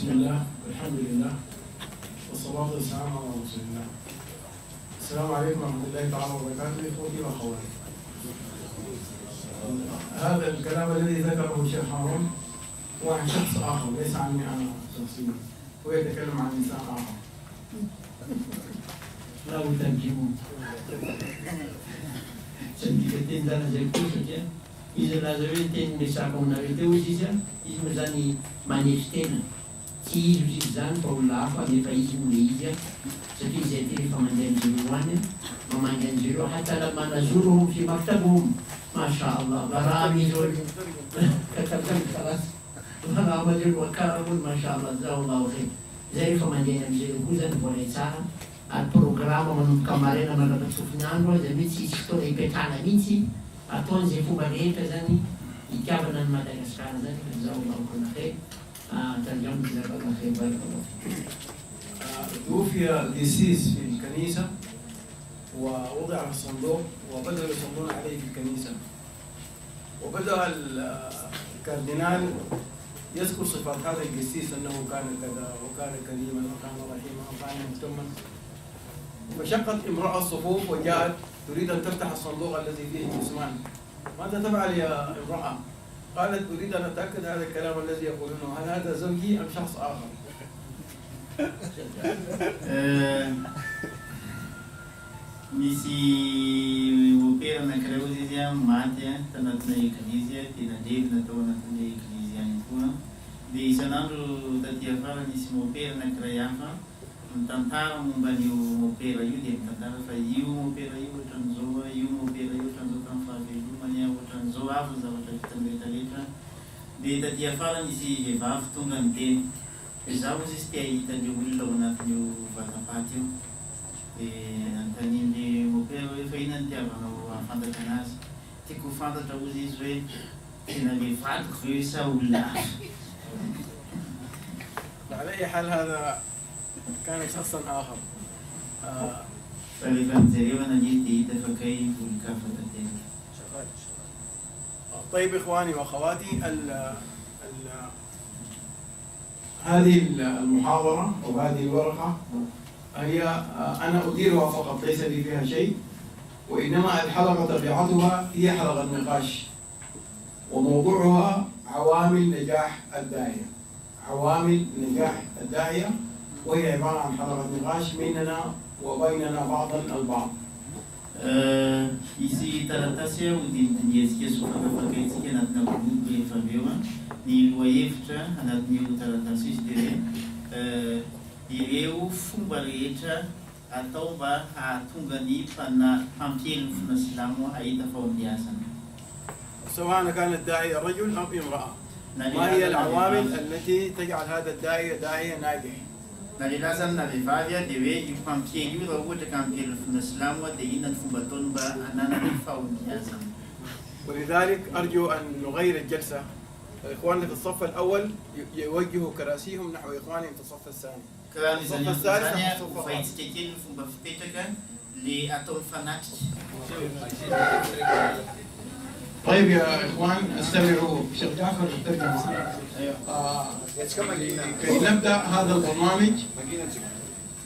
بسم الله والحمد لله والصلاة والسلام على رسول الله. السلام عليكم ورحمة الله تعالى وبركاته إخوتي وأخواتي. هذا الكلام الذي ذكره الشيخ هارون هو عن شخص آخر ليس عني أنا شخصيا، هو يتكلم عن إنسان آخر. لا وترجمون سنتين دانا زيكوسة إذا لازمتين نساكم نبيته وجيزا إذا مزاني مانيستين تيجي وجيزان فولا فاني فايزم ليجا سكي زيتي فمندين زيروان ومندين زيرو حتى لما نزورهم في مكتبهم ما شاء الله برامج كتبتم خلاص برامج وكرم ما شاء الله جزاه الله خير زي فمندين زيروان فوليتسان الprogramma manombokamarena mandrapatsofina zany hoe tsy fotoana hipetrahana mihitsy ataon'izay fomba rehetra zany hitiavana ny Madagasikara zany fa zao الله خير ترجمة جزاك الله خير بارك الله فيك. توفي قسيس في الكنيسة ووضع في الصندوق وبدأوا يصلون عليه في الكنيسة، وبدأ الكاردينال يذكر صفات هذا القسيس أنه كان كذا وكان كريما وكان رحيما وكان مهتما. فشقت امرأة الصفوف وجاءت تريد أن تفتح الصندوق الذي فيه جسمان. ماذا تفعل يا امرأة؟ قالت أريد أن أتأكد هذا الكلام الذي يقولونه هل هذا زوجي أم شخص آخر؟ Misy opera anankiray ozy izy maty tanatina eglise tena levy natao anatina eglise ihany koa. Dia isan'andro taty afara nisy opera anankiray hafa mitantara momba an'io opera io dia mitantara fa io opera io ohatran'izao io opera io ohatran'izao tamin'ny fahavelomany ohatran'izao avy ny zavatra vitany rehetrarehetra. Dia taty afara nisy vehivavy tonga niteny izaho ozy izy tia hitan'io olona ao anatin'io vatapaty io. Antanin'le opera hoe fa inona ny tiavanao ahafantatra anazy, tiako fantatra ozy izy hoe tena le vadiko ve sa olona hafa. على أي حال هذا كان شخصا آخر. فلذا نجرب أن نجد فكيف الكافة التالي. طيب إخواني وأخواتي هذه المحاضرة أو هذه الورقة هي أنا أديرها فقط ليس لي فيها شيء، وإنما الحلقة طبيعتها هي حلقة نقاش وموضوعها عوامل نجاح الداعية. عوامل نجاح الداعية وهي عبارة عن حلقة نقاش بيننا وبيننا بعضا البعض. Izy taratasy hodidinitsika sofaka fakaytsika anatina groupe rehefa avy eo ny loahevitra anatin'io taratasy izy dia hoe ireo fomba rehetra atao mba hahatonga ny mpampiely ny fona silamo ahita fahombiazana. سواء كان الداعية رجل أو امرأة. ما هي العوامل التي تجعل هذا الداعية داعية ناجح؟ Nalilazana na vehivavy dia hoe io mpampiely io raha ohatra ka hampely ny fona silamo dia inona ny fomba ataony mba hananana ny fahombiazana. ولذلك أرجو أن نغير الجلسة. إخواننا في الصف الأول يوجهوا كراسيهم نحو إخوانهم في الصف الثاني. الصف الثالث فايتسika kely ny fomba fipetraka le atao mifanatrika. طيب يا إخوان استمعوا شيخ جعفر ترجم. كي نبدأ هذا البرنامج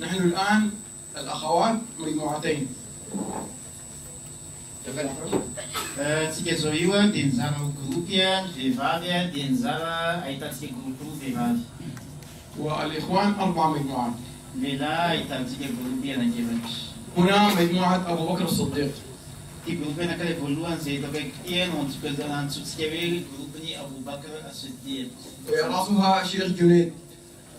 نحن الآن الأخوات مجموعتين. Tsika zao io dia nizara groupe ny vehivavy dia nizara ahitantsika groupe vehivavy. والإخوان 4 مجموعات. Lehilahy ahitantsika groupe anankiefatra. هنا مجموعة أبو بكر الصديق. Ty groupe anankiray voalohany izay hitako ity antsotsika hoe groupen'ny Aboubakr As-Siddiq. رأسها شيخ جنيد.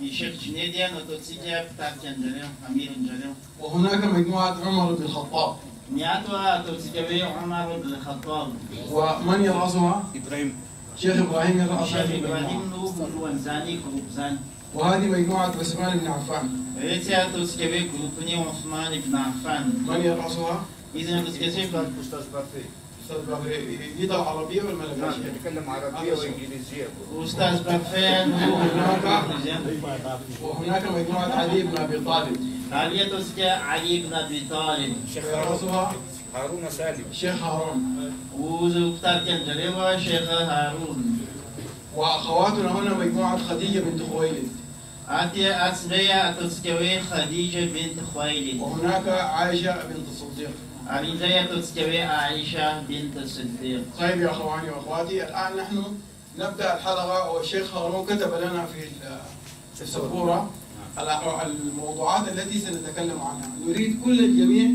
Ny Cheikh Junaid no ataontsika mpitarika an'izareo, amirin'izareo. وهناك مجموعة عمر بن الخطاب. Ny ato ataontsika hoe Omar ibn Khattab. ومن يرأسها؟ إبراهيم. شيخ إبراهيم يرأس Cheikh هذه المجموعة. Ibrahim no voalohany zany groupe zany. وهذه مجموعة عثمان بن عفان. Etsy ataontsika hoe groupen'ny Othman ibn Affan. من يرأسها؟ Izy no ataontsika hoe أستاذ بافي. أستاذ بكر يدرس عربية ولا ما نعم يدرس؟ يتكلم عربية وإنجليزية. Ustaz Parfait وهناك مجموعة علي بن أبي طالب. علي ataontsika Ali ibn Abi Talib. يرأسها هارون سالم. الشيخ هارون. ومختار جريوة شيخ هارون. وأخواتنا هنا مجموعة خديجة بنت خويلد. آتيا أتسجيا أتسجوي خديجة بنت خويلد. وهناك عائشة بنت الصديق. أريجيا أتسجوي عائشة بنت الصديق. طيب يا أخواني وأخواتي، الآن نحن نبدأ الحلقة، والشيخ هارون كتب لنا في السبورة الموضوعات التي سنتكلم عنها. نريد كل الجميع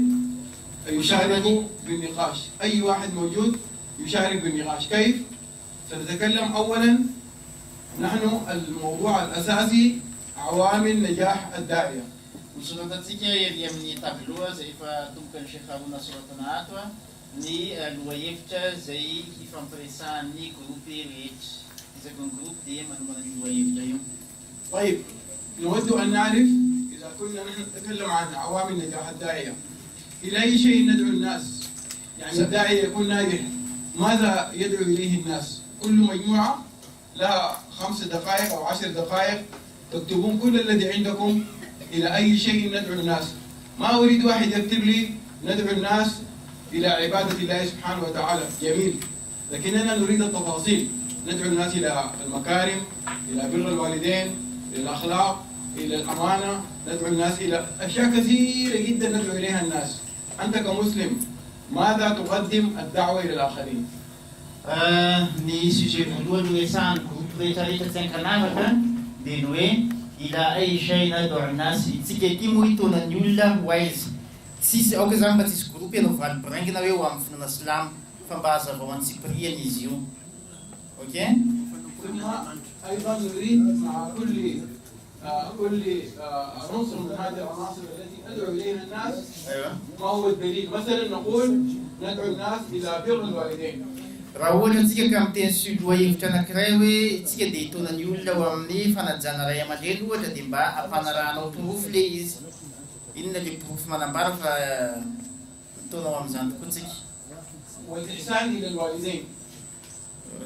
يشاركوا بالنقاش، أي واحد موجود يشارك بالنقاش. كيف؟ سنتكلم أولا، نحن الموضوع الأساسي عوامل نجاح الداعية. Usunod sige yemni tablua zay fa tumkan Sheikh Nasrullah atwa ni luwayefta zay ifampresan ni grupi reach إذا كان جروب دي من الويف اليوم. طيب، نود أن نعرف إذا كنا نحن نتكلم عن عوامل نجاح الداعية، إلى أي شيء ندعو الناس؟ يعني الداعية يكون ناجح، ماذا يدعو إليه الناس؟ كل مجموعة لها 5 دقائق أو 10 دقائق تكتبون كل الذي عندكم إلى أي شيء ندعو الناس. ما أريد واحد يكتب لي ندعو الناس إلى عبادة الله سبحانه وتعالى، جميل، لكننا نريد التفاصيل. ندعو الناس إلى المكارم، إلى بر الوالدين، إلى الأخلاق، إلى الأمانة، ندعو الناس إلى أشياء كثيرة جدا ندعو إليها الناس. أنت كمسلم ماذا تقدم الدعوة إلى الآخرين؟ Ni sujet kedua tulisan grup tadi terkenal di Nue ila ay shay na dornas sige timu itu na nyulla wise sis ook zamba tis grup no val brengen na wam van Islam van basa van Cyprien izio. Okay? ثم أيضا نريد مع كل عنصر من هذه العناصر التي ندعو إليها الناس ما هو الدليل. مثلا نقول ندعو الناس إلى بر الوالدين. Rahoana tsika kamten sud wayeftra anankiray tsika dia hitona ny olona ho amin'ny fanajana ray aman-dreny ohatra dia mba hampanarahanao porofo le izy. Inona le porofo manambara fa hitonao amin'izany tokoa tsika. والإحسان إلى الوالدين.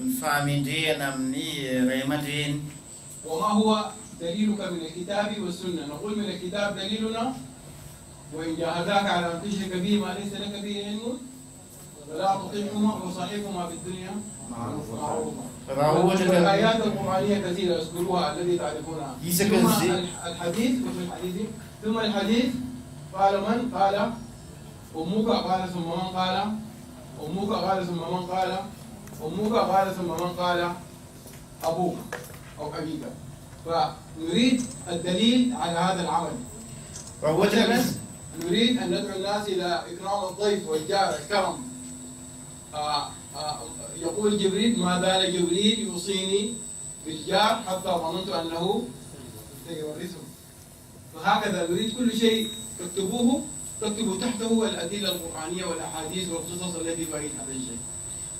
Ny fahamendrehana amin'ny ray aman-dreny. وما هو دليلك من الكتاب والسنة؟ نقول من الكتاب دليلنا وإن جاهداك على أن تشرك به ما ليس لك به علم فلا تطيعهما وصاحبهما في الدنيا معروفا. الآيات القرآنية كثيرة اذكروها الذي تعرفونها. ثم الحديث ثم الحديث قال من قال أمك قال ثم من قال أمك قال ثم من قال أمك قال ثم من قال أبوك أو أبيك. فنريد الدليل على هذا العمل. مثلا نريد أن ندعو الناس إلى إكرام الضيف والجار الكرم. يقول جبريل ما زال جبريل يوصيني بالجار حتى ظننت أنه سيورثه. فهكذا نريد كل شيء تكتبوا تحته الأدلة القرآنية والأحاديث والقصص التي تؤيد هذا الشيء.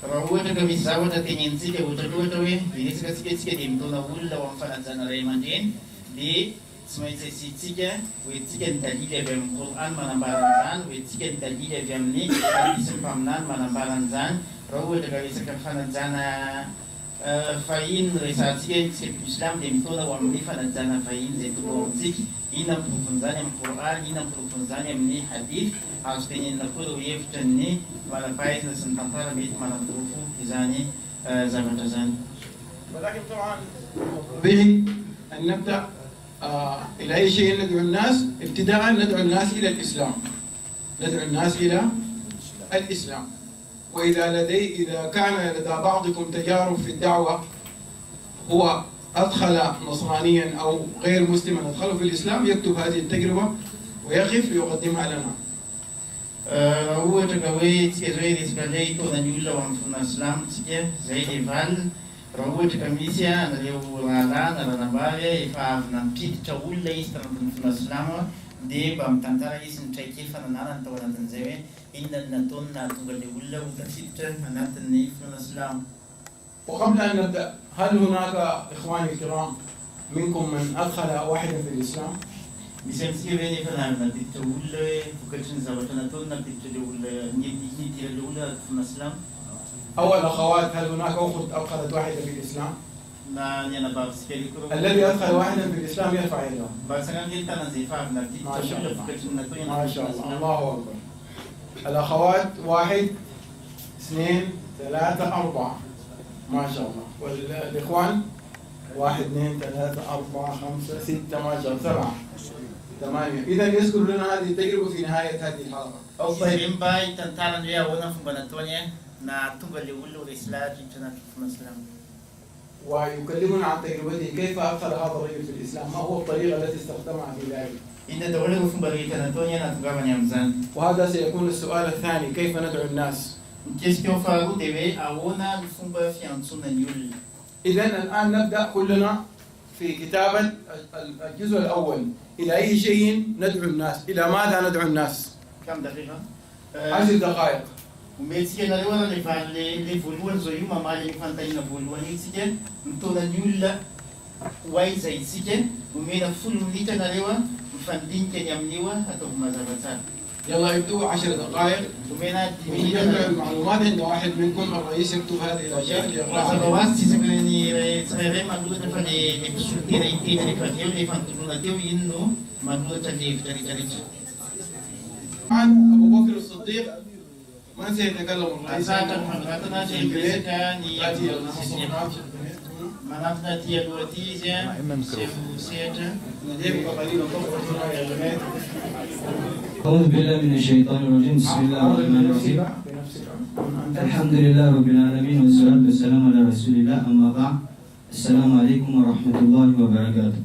Rahoana kami sawat tingin sika utadua we ini sika di mtona ulla wa mfanazana ray aman-dreny di semaitsa sika we tsika dalily avy amin'ny Quran manambaran zany we tsika dalily avy amin'ny hadisy mpaminany manambaran zany. Raha ohatra ka resaka fanajana fahiny resantsika tsika Islam dia mitona ho amin'ny fanajana fahiny zay tokony amintsika. Ina miprofon'izany amin'ny Quran, ina miprofon'izany amin'ny hadith. Azo tenenina koa ireo hevitra ny manam-pahaizana sy ny tantara mety manaporofo izany zavatra zany. ولكن طبعا طبيعي أن نبدأ إلى أي شيء ندعو الناس. ابتداء ندعو الناس إلى الإسلام. ندعو الناس إلى الإسلام. إذا كان لدى بعضكم تجارب في الدعوة، هو أدخل نصرانيا أو غير مسلما أدخله في الإسلام، يكتب هذه التجربة ويقف ليقدمها لنا. Ohatra ka hoe tsika zao resaka ilay hitona ny olona ho amin'ny fona Islam tsika zay le valina. Raha ohatra ka misy anareo rahalahy na ranambavy efa avy nampiditra olona izy tanatin'ny fona Islam dia mba mitantara izy ny traikefa fananana tao anatin'izay hoe inona ny nataony nahatonga ilay olona ho tafiditra anatin'ny fona Islam. وقبل أن نبدأ، هل هناك إخواني الكرام منكم من أدخل واحدا في الإسلام؟ Misy amintsika hoe nefa napiditra olona hoe vokatry ny zavatra nataony napiditra ilay olona nitira ilay olona fona Islam. أو الأخوات، هل هناك أخت أدخلت واحدة في الإسلام؟ Na ny anabavitsika ilay الذي أدخل واحدا في الإسلام يرفع يده. Basaka ny tana zay efa avy napiditra olona vokatry ny nataony ما شاء الله، الله أكبر. الأخوات 1 2 3 4 ما شاء الله. والإخوان 1 2 3 4 5 6 ما شاء 7 8. إذا يذكر لنا هذه التجربة في نهاية هذه الحلقة. أو طيب باي تنتظر يا ونا في بناتونيا نعتبر لولو الإسلام جنات المسلم. ويكلمنا عن تجربته كيف أدخل هذا الرجل في الإسلام، ما هو الطريقة التي استخدمها في ذلك. إن دولة في بناتونيا نتبع يمزان. وهذا سيكون السؤال الثاني، كيف ندعو الناس؟ Question faru dewe awona fumba fiansuna nyul. إذا الآن نبدأ كلنا في كتابة الجزء الأول. إلى أي شيء ندعو الناس؟ إلى ماذا ندعو الناس؟ كم دقيقة؟ 10 دقائق. وميتسي أنا لو أنا لفان لفولوان زيو ما مالي لفان تاني نفولوان يتسي نتونا نيول واي زي تسي ومينا فول مليتا نلوا فان دين كن يمنيوا هتوه مزابطان. يلا يبدو 10 دقائق. ومينا يجمع المعلومات عند واحد منكم الرئيس يكتب هذه الأشياء يقرأها. Masalah sebenarnya saya malu depan di pesudira ini dari Fadil di Fanturun Latio Inno malu tadi dari عن أبو بكر الصديق من سيتكلم الرئيس؟ asalkan mengatakan saya berikan يأتي المصنفات manafna tia duatizia seja نديك قليلا طبعا يا جماعة. أعوذ بالله من الشيطان الرجيم بسم الله الرحمن الرحيم الحمد لله رب العالمين والصلاة والسلام على رسول الله أما بعد السلام عليكم ورحمة الله وبركاته.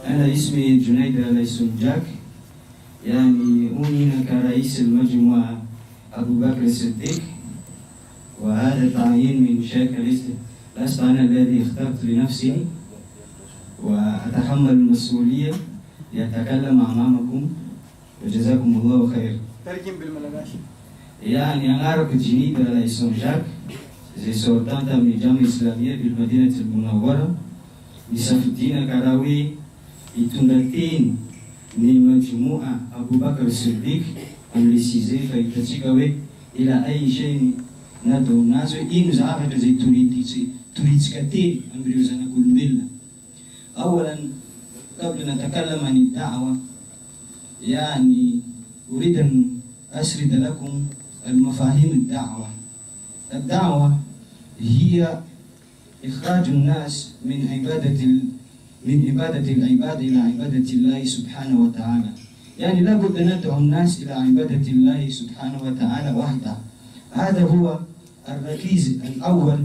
أنا اسمي جنيد السنجاك، يعني هنا كرئيس المجموعة أبو بكر الصديق، وهذا تعيين من شيخ لست أنا الذي اخترت لنفسي وأتحمل المسؤولية لأتكلم أمامكم وجزاكم الله خير. ترجم بالملغاشي. يعني أنا أعرف جنيد السنجاك زي سلطان من الجامعة الإسلامية بالمدينة المنورة لسفتين كراوي يتنتين من مجموعة أبو بكر الصديق أمليسيزي فيتشيكوي إلى أي شيء ندعو الناس إن زعفت زي تريتسكتين أمريوزانا كل ملة. أولا قبل أن نتكلم عن الدعوة يعني أريد أن أسرد لكم المفاهيم الدعوة. الدعوة هي إخراج الناس من عبادة العباد إلى عبادة الله سبحانه وتعالى. يعني لابد أن ندعو الناس إلى عبادة الله سبحانه وتعالى وحده. هذا هو الركيز الأول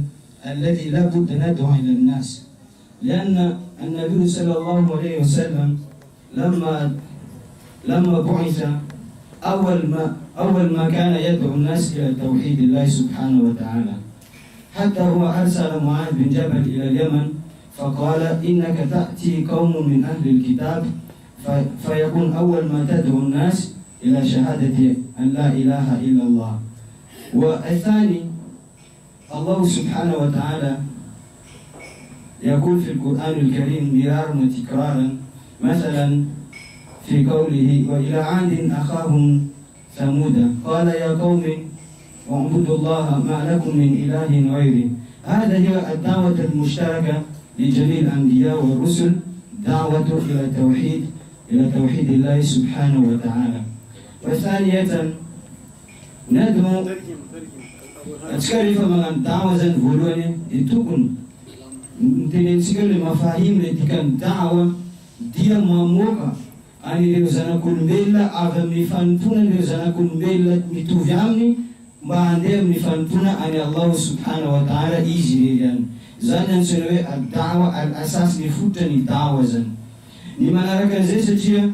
الذي لابد أن ندعو إلى الناس، لأن النبي صلى الله عليه وسلم لما بعث أول ما كان يدعو الناس إلى توحيد الله سبحانه وتعالى، حتى هو أرسل معاذ بن جبل إلى اليمن فقال إنك تأتي قوم من أهل الكتاب فيكون أول ما تدعو الناس إلى شهادة أن لا إله إلا الله. والثاني الله سبحانه وتعالى يقول في القرآن الكريم مرارا وتكرارا، مثلا في قوله وإلى عاد أخاهم ثمودا قال يا قوم اعبدوا الله ما لكم من إله غيره. هذا هي الدعوة المشتركة لجميع الأنبياء والرسل، دعوة إلى توحيد الله سبحانه وتعالى. وثانية ندعو أتكلم عن دعوة فلوية لتكون تنسكل المفاهيم التي كان دعوة دي ماموكا أني لوزانا كل ميلا أغمي فانتونا لوزانا كل ميلا متوفيامني ما عندهم نفانتونا أن الله سبحانه وتعالى إيجريان زانا سنوي الدعوة الأساس نفوتني دعوة زن لماذا ركن زي سجيا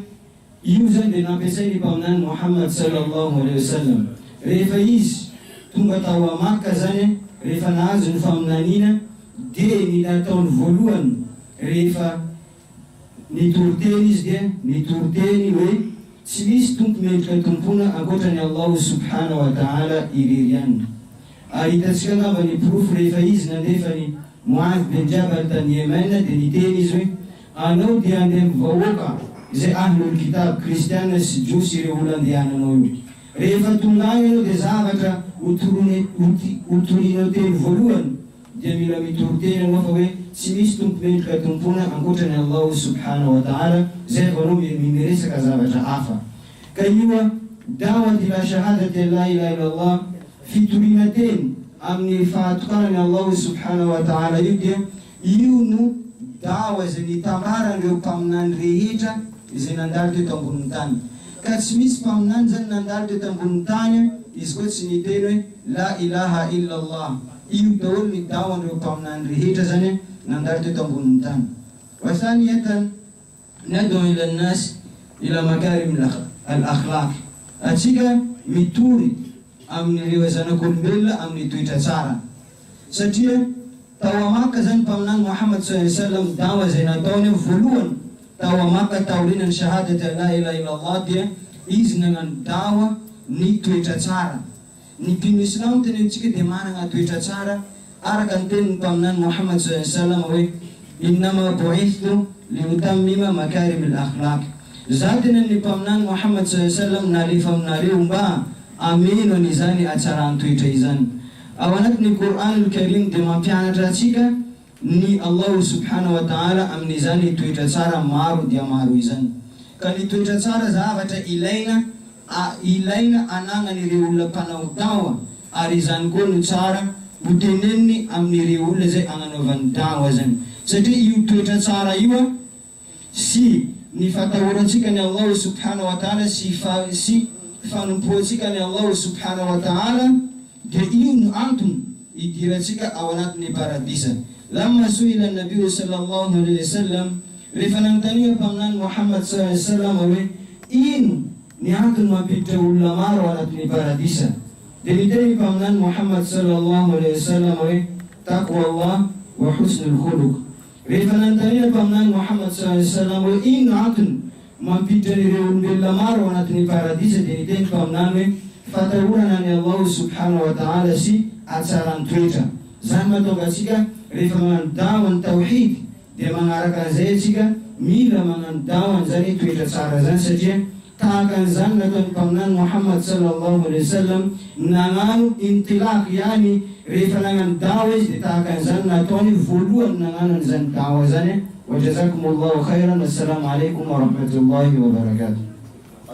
يوزن لنبسي بامنان محمد صلى الله عليه وسلم ريفايز تنبتاوا مكة زني ريفا نازن فامنانينا دي نيلاتون فولوان ريفا نتورتينيز دي نتورتيني وي سيليس تنك ميلكا تنفونا أقوتني الله سبحانه وتعالى إيريان أريتسكنا بني بروف ريفايز ندفني معاذ بن جبل تنيمانا دنيتينيز وي أنو دياندهم فوقا زي أهل الكتاب كريستيانس جوسي ريولان ديانا نويو ريفا تنغاينو دي زعبتا وترينوتين فولوان جميلة متورتين وفوي سيستم بينك تنفونا أنقطنا الله سبحانه وتعالى زي غنوم يميريسك زعبتا عافا كيوا دعوة إلى شهادة لا إله إلا الله في ترينتين أمني فاتقرن الله سبحانه وتعالى يدي io no dawa zay nitambaran'ireo mpaminany rehetra izay nandalo teto ambonin'ny tany ka tsy misy mpaminany zany nandalo teto ambonin'ny tany izy koa tsy niteny hoe la ilaha illallah. Io daholo ny dawan'ireo mpaminany rehetra zany nandalo teto ambonin'ny tany. Wasaniyatan nadu ila nnas ila makarim al-akhlaq. Atsika mitory amin'ireo zanak'olombelona amin'ny toetra tsara satria tao Maka zany mpaminany Muhammad sallallahu alaihi wasallam dawa zay nataony voalohany tao Maka taorian'ny shahadat la ilaha illallah dia izy nagnano dawa ny toetra tsara. Ny mpino islam tenentsika dia manana toetra tsara araka ny tenin'ny mpaminany Muhammad sallallahu alaihi wasallam hoe innama bu'ithtu liutammima makarim al-akhlaq. Za tenen'ny mpaminany Muhammad sallallahu alaihi wasallam nalefa aminareo mba ameno an'izany atsarany toetra izany. Ao anatin'ny Qur'an al-Karim dia mampianatra atsika ny Allah subhanahu wa ta'ala amin'izany toetra tsara maro dia maro izany. Ka ny toetra tsara zavatra ilaina anagnan'ireo olona mpanao dawa ary izany koa no tsara hoteneniny amin'ireo olona zay agnanaovan'ny dawa zany satria io toetra tsara io sy ny fatahorantsika ny Allah subhanahu wa ta'ala sy fanompoantsika ny Allah subhanahu wa ta'ala dia io no antony idiratsika ao anatin'ny paradisa. Lamma suila an-nabiy sallallahu alaihi wasallam rehefa nanontaniana mpaminany Muhammad sallallahu alaihi wasallam hoe ino ny antony mampiditra olona maro ao anatin'ny paradisa dia niteny mpaminany Muhammad sallallahu alaihi wasallam hoe taqwa Allah wa husnul khuluq. Rehefa nanontaniana mpaminany Muhammad sallallahu alaihi wasallam hoe ino antony mampiditra ireo olombelona maro ao anatin'ny paradisa dia niteny mpaminany hoe fatahorana ny Allah subhanahu wa ta'ala sy atsarany toetra. Zany mahatonga atsika rehefa magnano dawa ny tawhid dia magnaraka an'izay atsika mila magnano dawa an'izany toetra tsara zany satria tahaka an'izany nataony mpaminany Muhammad sallallahu alaihi wasallam nagnano intilaq yani rehefa nagnano dawa izy dia tahaka an'izany nataony voalohany nagnano an'izany dawa zany. Wa jazakumullahu khairan. Assalamu alaikum wa rahmatullahi wa barakatuh.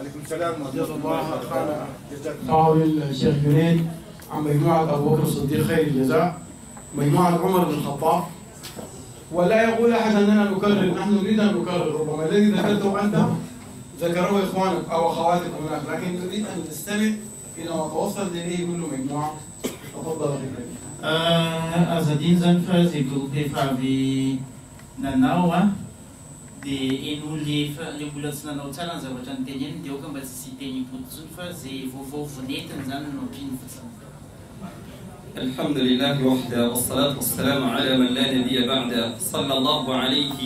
عليكم السلام ورحمة الله وبركاته. قول الشيخ جنيد عن مجموعة أبو بكر الصديق خير الجزاء، مجموعة عمر بن الخطاب. ولا يقول أحد أننا نكرر، نحن نريد أن نكرر، ربما الذي ذكرته أنت ذكره إخوانك أو أخواتك هناك، لكن نريد أن نستمع إلى ما توصل إليه كل مجموعة. تفضل أخي. Azadin zany fa zay groupe efa avy nanao dia eny olona le mbola tsy nanao tsara ny zavatra niteneny dia oka mba tsy teny pototsony fa zay vaovao vonetiny zany no ampino fotsiny. الحمد لله وحده والصلاة والسلام على من لا نبي بعده صلى الله عليه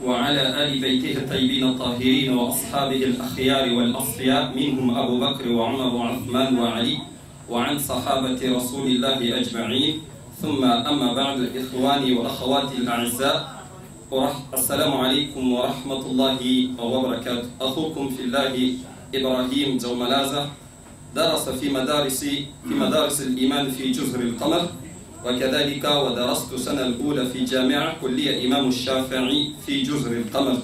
وعلى آل بيته الطيبين الطاهرين وأصحابه الأخيار والأصفياء منهم أبو بكر وعمر وعثمان وعلي وعن صحابة رسول الله أجمعين. ثم أما بعد إخواني وأخواتي الأعزاء السلام عليكم ورحمة الله وبركاته. أخوكم في الله إبراهيم زوملازة درس في مدارس الإيمان في جزر القمر، وكذلك ودرست سنة الأولى في جامعة كلية إمام الشافعي في جزر القمر.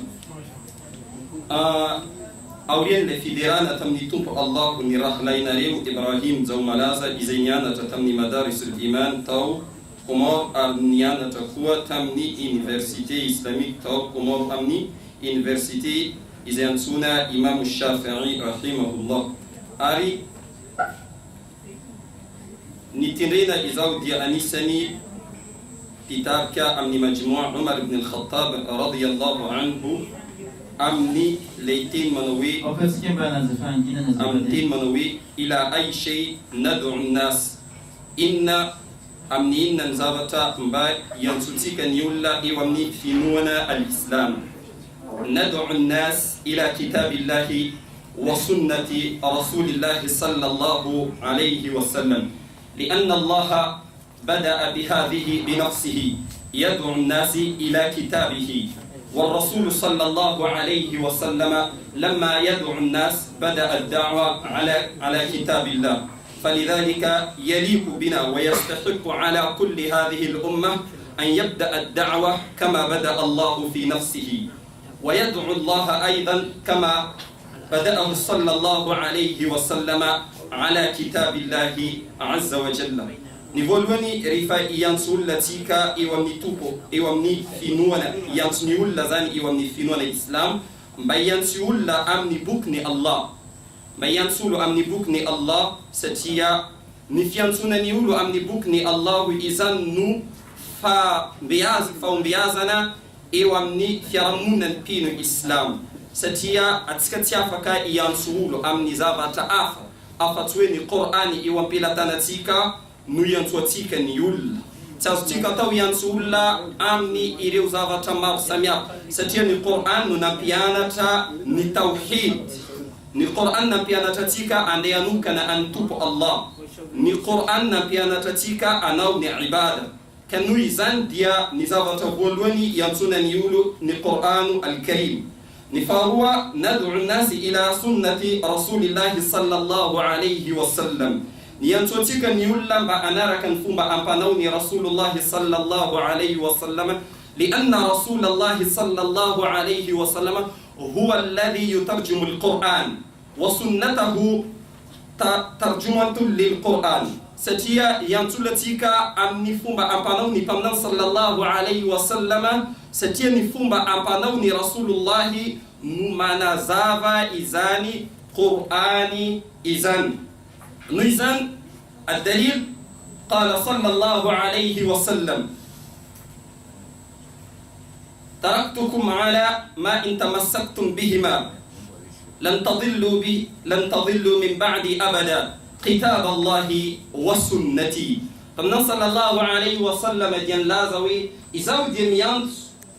أولين في ديرانة تمني توب الله ونراه لينا ريم إبراهيم زوملازة إزينيانة تمني مدارس الإيمان تو قمار أرنيانة تخوة تمني إنفرسيتي إسلاميك تو قمار أمني إنفرسيتي إزيانسونا إمام الشافعي رحمه الله. أري نتنرينا إذا دي أنيساني كتابك أمني مجموع عمر بن الخطاب رضي الله عنه أمني ليتين منوي أمتين منوي إلى أي شيء ندعو الناس إن أمني إن نزابتا مباي ينسوتيك نيولا إيوامني في نونا الإسلام. ندعو الناس إلى كتاب الله وسنة رسول الله صلى الله عليه وسلم، لأن الله بدأ بهذه بنفسه يدعو الناس إلى كتابه، والرسول صلى الله عليه وسلم لما يدعو الناس بدأ الدعوة على كتاب الله. فلذلك يليق بنا ويستحق على كل هذه الأمة أن يبدأ الدعوة كما بدأ الله في نفسه، ويدعو الله أيضا كما بدأه صلى الله عليه وسلم على كتاب الله عز وجل. Ny voalohany rehefa iantso olona tsika eo amin'ny tompo, eo amin'ny finoana, iantso ny olona zany eo amin'ny finoana islam, mba iantso olona amin'ny bokiny Allah. Mba iantso olo amin'ny bokiny Allah satria ny fiantsonany olo amin'ny bokiny Allah izany no fahombiazana eo amin'ny fiarahamonina ny mpino islam. Satria atsika tsy afaka iantso olo amin'ny zavatra hafa afa-tsy hoe ny Qur'any eo am-pelatanatsika no iantsoatsika ny olona. Tsy azotsika atao iantso olona amin'ny ireo zavatra maro samihafa satria ny Qur'an no nampianatra ny tawhid. Ny Qur'an nampianatra atsika andeha hanokana an'ny tompo Allah. Ny Qur'an nampianatra atsika anao ny ibada. Ka noho izany dia ny zavatra voalohany iantsonany olo ny Qur'anu al-Karim. Ny faharoa, nad'u an-nasi ila sunnati rasulillahi sallallahu alayhi wa sallam. Ny iantsoatsika ny olona mba anaraka ny fomba ampanaony Rasulullahi sallallahu alayhi wa sallam, lianna Rasulullahi sallallahu alayhi wa sallam huwa alladhi yutarjumu al-Qur'an wa sunnatahu tarjumatun lil-Qur'an. Satria iantsolatsika amin'ny fomba ampanaony mpaminany sallallahu alayhi wa sallam, satria ny fomba ampanaony Rasulullahi no manazava izany Qur'ani izany. نيزان الدليل قال صلى الله عليه وسلم تركتكم على ما إن تمسكتم بهما لن تضلوا من بعد أبدا كتاب الله وسنتي. فمن صلى الله عليه وسلم ديان لازوي إذا ديان يانت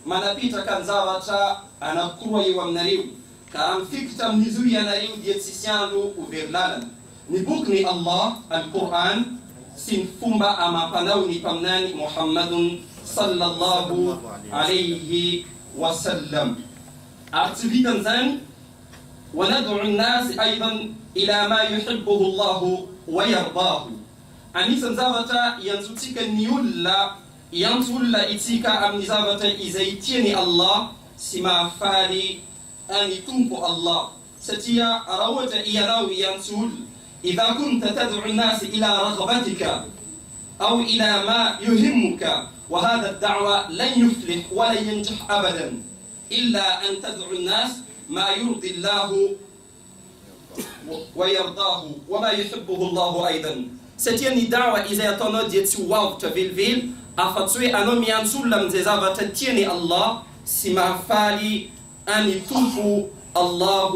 ما نبيت كان زاوتا أنا كروي ومنريو كان فيكتا منزوي نريو ديال سيسيانو وفيرلالا. Ni bukni Allah al-Quran sin fumba amapanao ni pamnani Muhammadun sallallahu alayhi wa sallam. Artivitan zan wa nad'u an-nas aidan ila ma yuhibbuhu Allah wa yardahu. Anisan zavata yanzutika ni ulla yanzulla itika amni zavata izaitieni Allah sima fali ani tumpo Allah. Satia arawata iyarawi yansul إذا كنت تدعو الناس إلى رغبتك أو إلى ما يهمك وهذا الدعوة لن يفلح ولا ينجح أبدا إلا أن تدعو الناس ما يرضي الله ويرضاه وما يحبه الله أيضا. Cette da'wa إذا يتنود يتسواو تفيل أفتسوي أنهم ينسول لم زيزابة تتيني الله سما فالي أن يتوفوا الله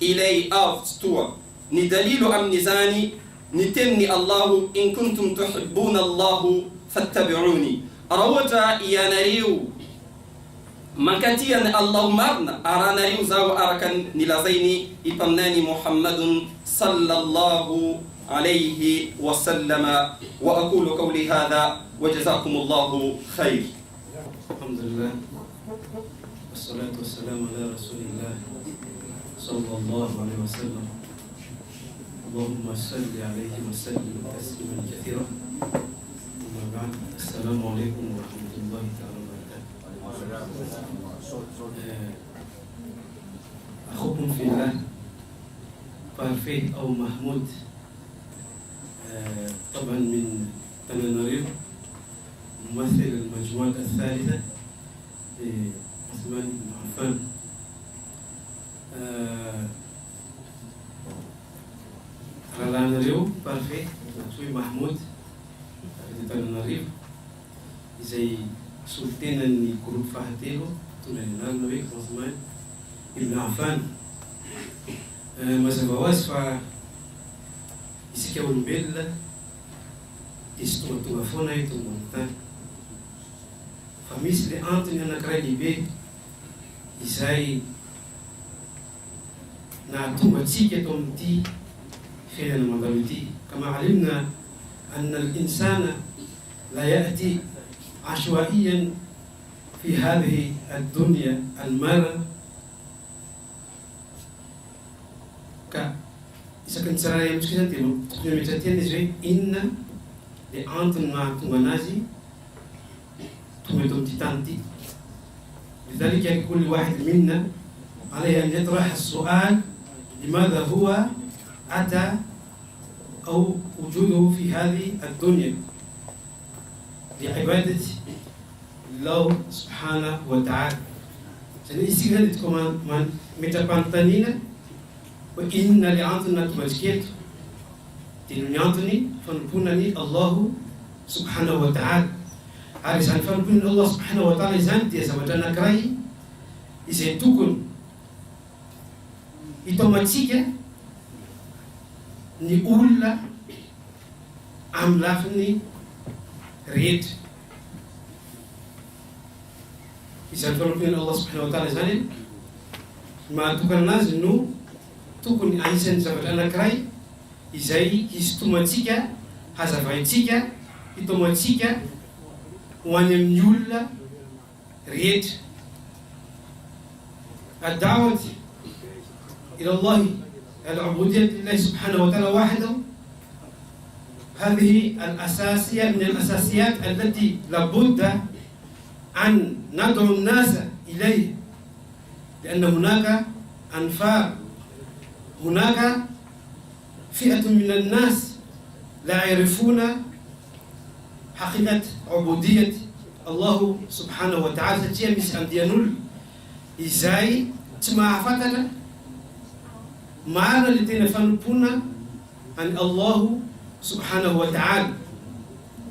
إلي أفتوا. Ni dalilu amnizani ni tenni Allahu in kuntum tuhibbuna Allahu fattabi'uni. Rawata yanariu makatiyan Allahumma aranariu zaw arakan nilazaini ipamnani Muhammadun sallallahu alayhi wa sallama wa aqulu qawli hadha wa jazakumullahu khair. Alhamdulillah wassalatu wassalamu ala rasulillah sallallahu alayhi wa sallam. اللهم صل عليه وسلم تسليما كثيرا. أما بعد السلام عليكم ورحمة الله تعالى وبركاته. أخوكم في الله بارفيه أو محمود طبعا من تنانريف ممثل المجموعة الثالثة عثمان بن عفان. Taranarivo, parfait, Sui Mahmoud, de Taranarivo, Isai Sultana ni Grupo Fahatelo, Tunaninal Noé, Osman, Ibn Affan. Mas a wasfa isi que é o bela, isto tua fona e tu monta. Família Antônio na Cranibe, Isai na tua tique tomti. خير المضامتي كما علمنا أن الإنسان لا يأتي عشوائيا في هذه الدنيا المرة إذا كنت سرايا مشكلتين تقنيمتين زي إن لأنتم مع تمنازي تمتم تتانتي. لذلك كل واحد منا عليه أن يطرح السؤال لماذا هو أتى أو وجوده في هذه الدنيا. لعبادة الله سبحانه وتعالى. Jadi isinya itu man metapantanina wa inna li'antuna tumajket tinyantuni fanpunani Allah subhanahu wa ta'ala. Harisan fanpunani Allah subhanahu wa ta'ala zanti sabatana krai isetukun itomatika ni ulla amlafni red isan fanpunani Allah subhanahu wa ta'ala zanin ma tukun naznu tukun aisen sabatana krai izai histumatika hazavaitika itomatika wanyamnyulla red الدعوة إلى الله العبودية لله سبحانه وتعالى وحده هذه الأساسية من الأساسيات التي لابد أن ندعو الناس إليه لأن هناك أنفار هناك فئة من الناس لا يعرفون حقيقة عبودية الله سبحانه وتعالى تجي مش أنديانول izai tumafatana maana litinafanpuna an Allah subhanahu wa ta'ala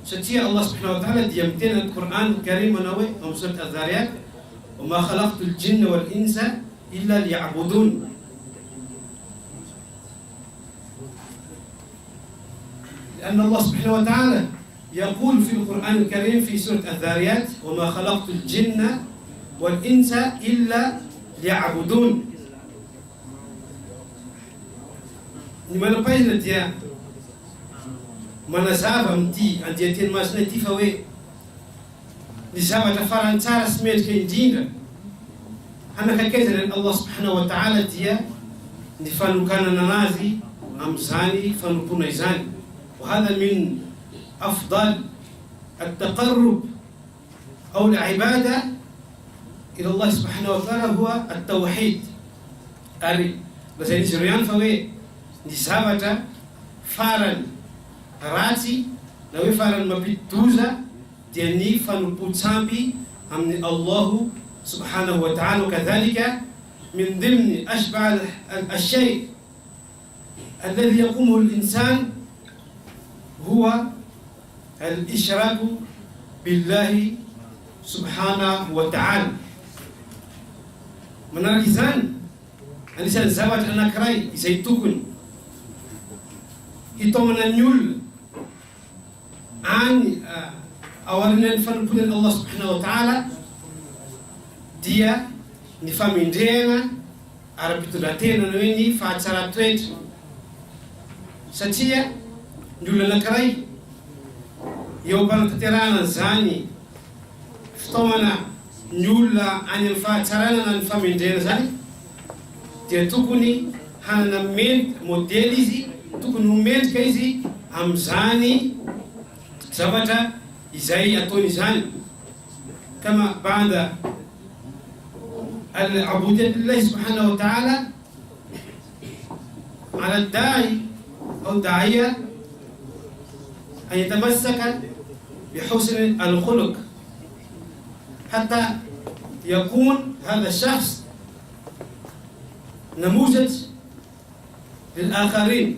shatia Allah subhanahu wa ta'ala diyamtena al-Quran al-Karim nawe am surat az-Zariyat wa ma khalaqtul jinna wal insa illa liya'budun. لأن الله سبحانه وتعالى يقول في القرآن الكريم في سورة الذاريات وما خلقت الجن والإنس إلا ليعبدون. Nimana paina dia manazava mty andia teny masina ty fa hoe ny zavatra farany tsara sy mendrika indrindra hanakakezana Allah subhanahu wa ta'ala dia ny fanokanana anazy am'izany fanompona izany. وهذا من أفضل التقرب أو العبادة إلى الله سبحانه وتعالى هو التوحيد. بس نجريان فوي نسابة فارن راتي لو فارن مبيتوزا ديني فنبوتسامبي من الله سبحانه وتعالى. وكذلك من ضمن أشبع الشيء الذي يقومه الإنسان هو الإشراك بالله سبحانه وتعالى. Menarikizan anisan zawat anak rai isaitukun ito mananyul an awarinan fanpunan Allah subhanahu wa ta'ala dia ni famindrena arapitudatena noeni fahatsara toetra satria ny olona anankiray eo am-panatanterahana zany fitaomana ny olona any amin'ny fahatsarana na ny famendrena zany dia tokony hanana modely izy, tokony homendrika izy amin'izany zavatra izay ataony izany. Kama baada al-ubudiyya lillahi subhanahu wa ta'ala ala ad-da'i أو داعية أن يتمسك بحسن الخلق حتى يكون هذا الشخص نموذج للآخرين.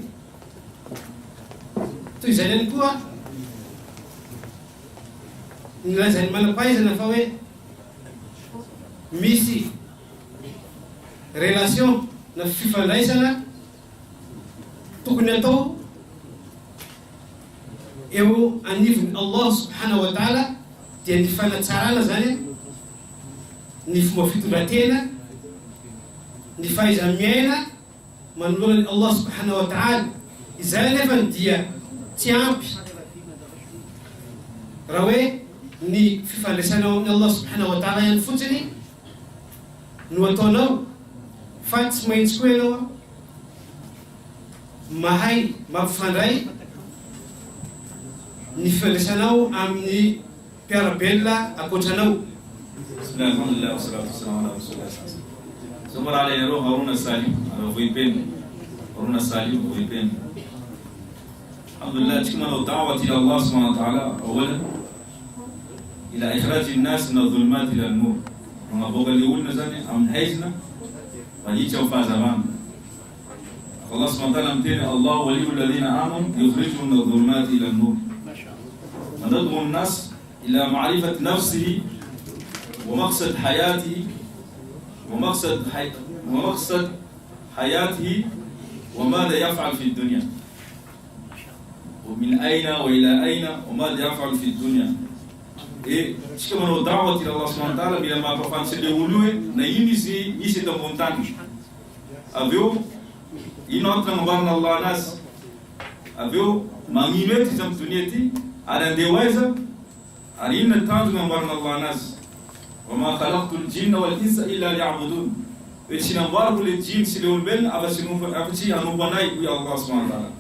تجعلن كوا نلازم من بايز نفوي ميسي relation نفيفا ليسنا تكون تو يو أنيف الله سبحانه وتعالى تندفعنا تسارنا زاني نيف مفتولاتنا نفايز أمينا من نقول الله سبحانه وتعالى إذا نفن ديا تيامب روي ني في فلسنا من الله سبحانه وتعالى ينفتني نوتونو فاتس ما ينسكوينو mahay mampifandray ny fifandraisanao amin'ny mpiarabelona akoatranao. Bismillah, alhamdulillah, wassalatu wassalamu ala rasulillah. Somara ala yaro Haruna Salim, ala voipenu. Haruna Salim voipenu. Alhamdulillah, tukimana da'wati ila Allah subhanahu wa ta'ala. أولا إلى إخراج الناس من الظلمات إلى النور. ونبغى اللي يقولنا زاني أم حيزنا ونيجوا فازمان. الله سبحانه وتعالى متين الله ولي الذين آمنوا يخرجهم من الظلمات إلى النور. وندعو الناس إلى معرفة نفسه ومقصد حياته ومقصد حياته وماذا يفعل في الدنيا ومن أين وإلى أين وماذا يفعل في الدنيا. شكما دعوة إلى الله سبحانه وتعالى بلا ما بفعل سيدولوه نيني سي تمونتاني أبيو إنواتنا مبارنا الله ناس أبيو مانيميتي زمتونيتي على ديوائزة أرين التانج مبارنا الله ناس وما خلقت الجن والإنس إلا ليعبدون. وشنا مبارك للجن سليون بين أبشي أنوبناي يا الله سبحانه وتعالى.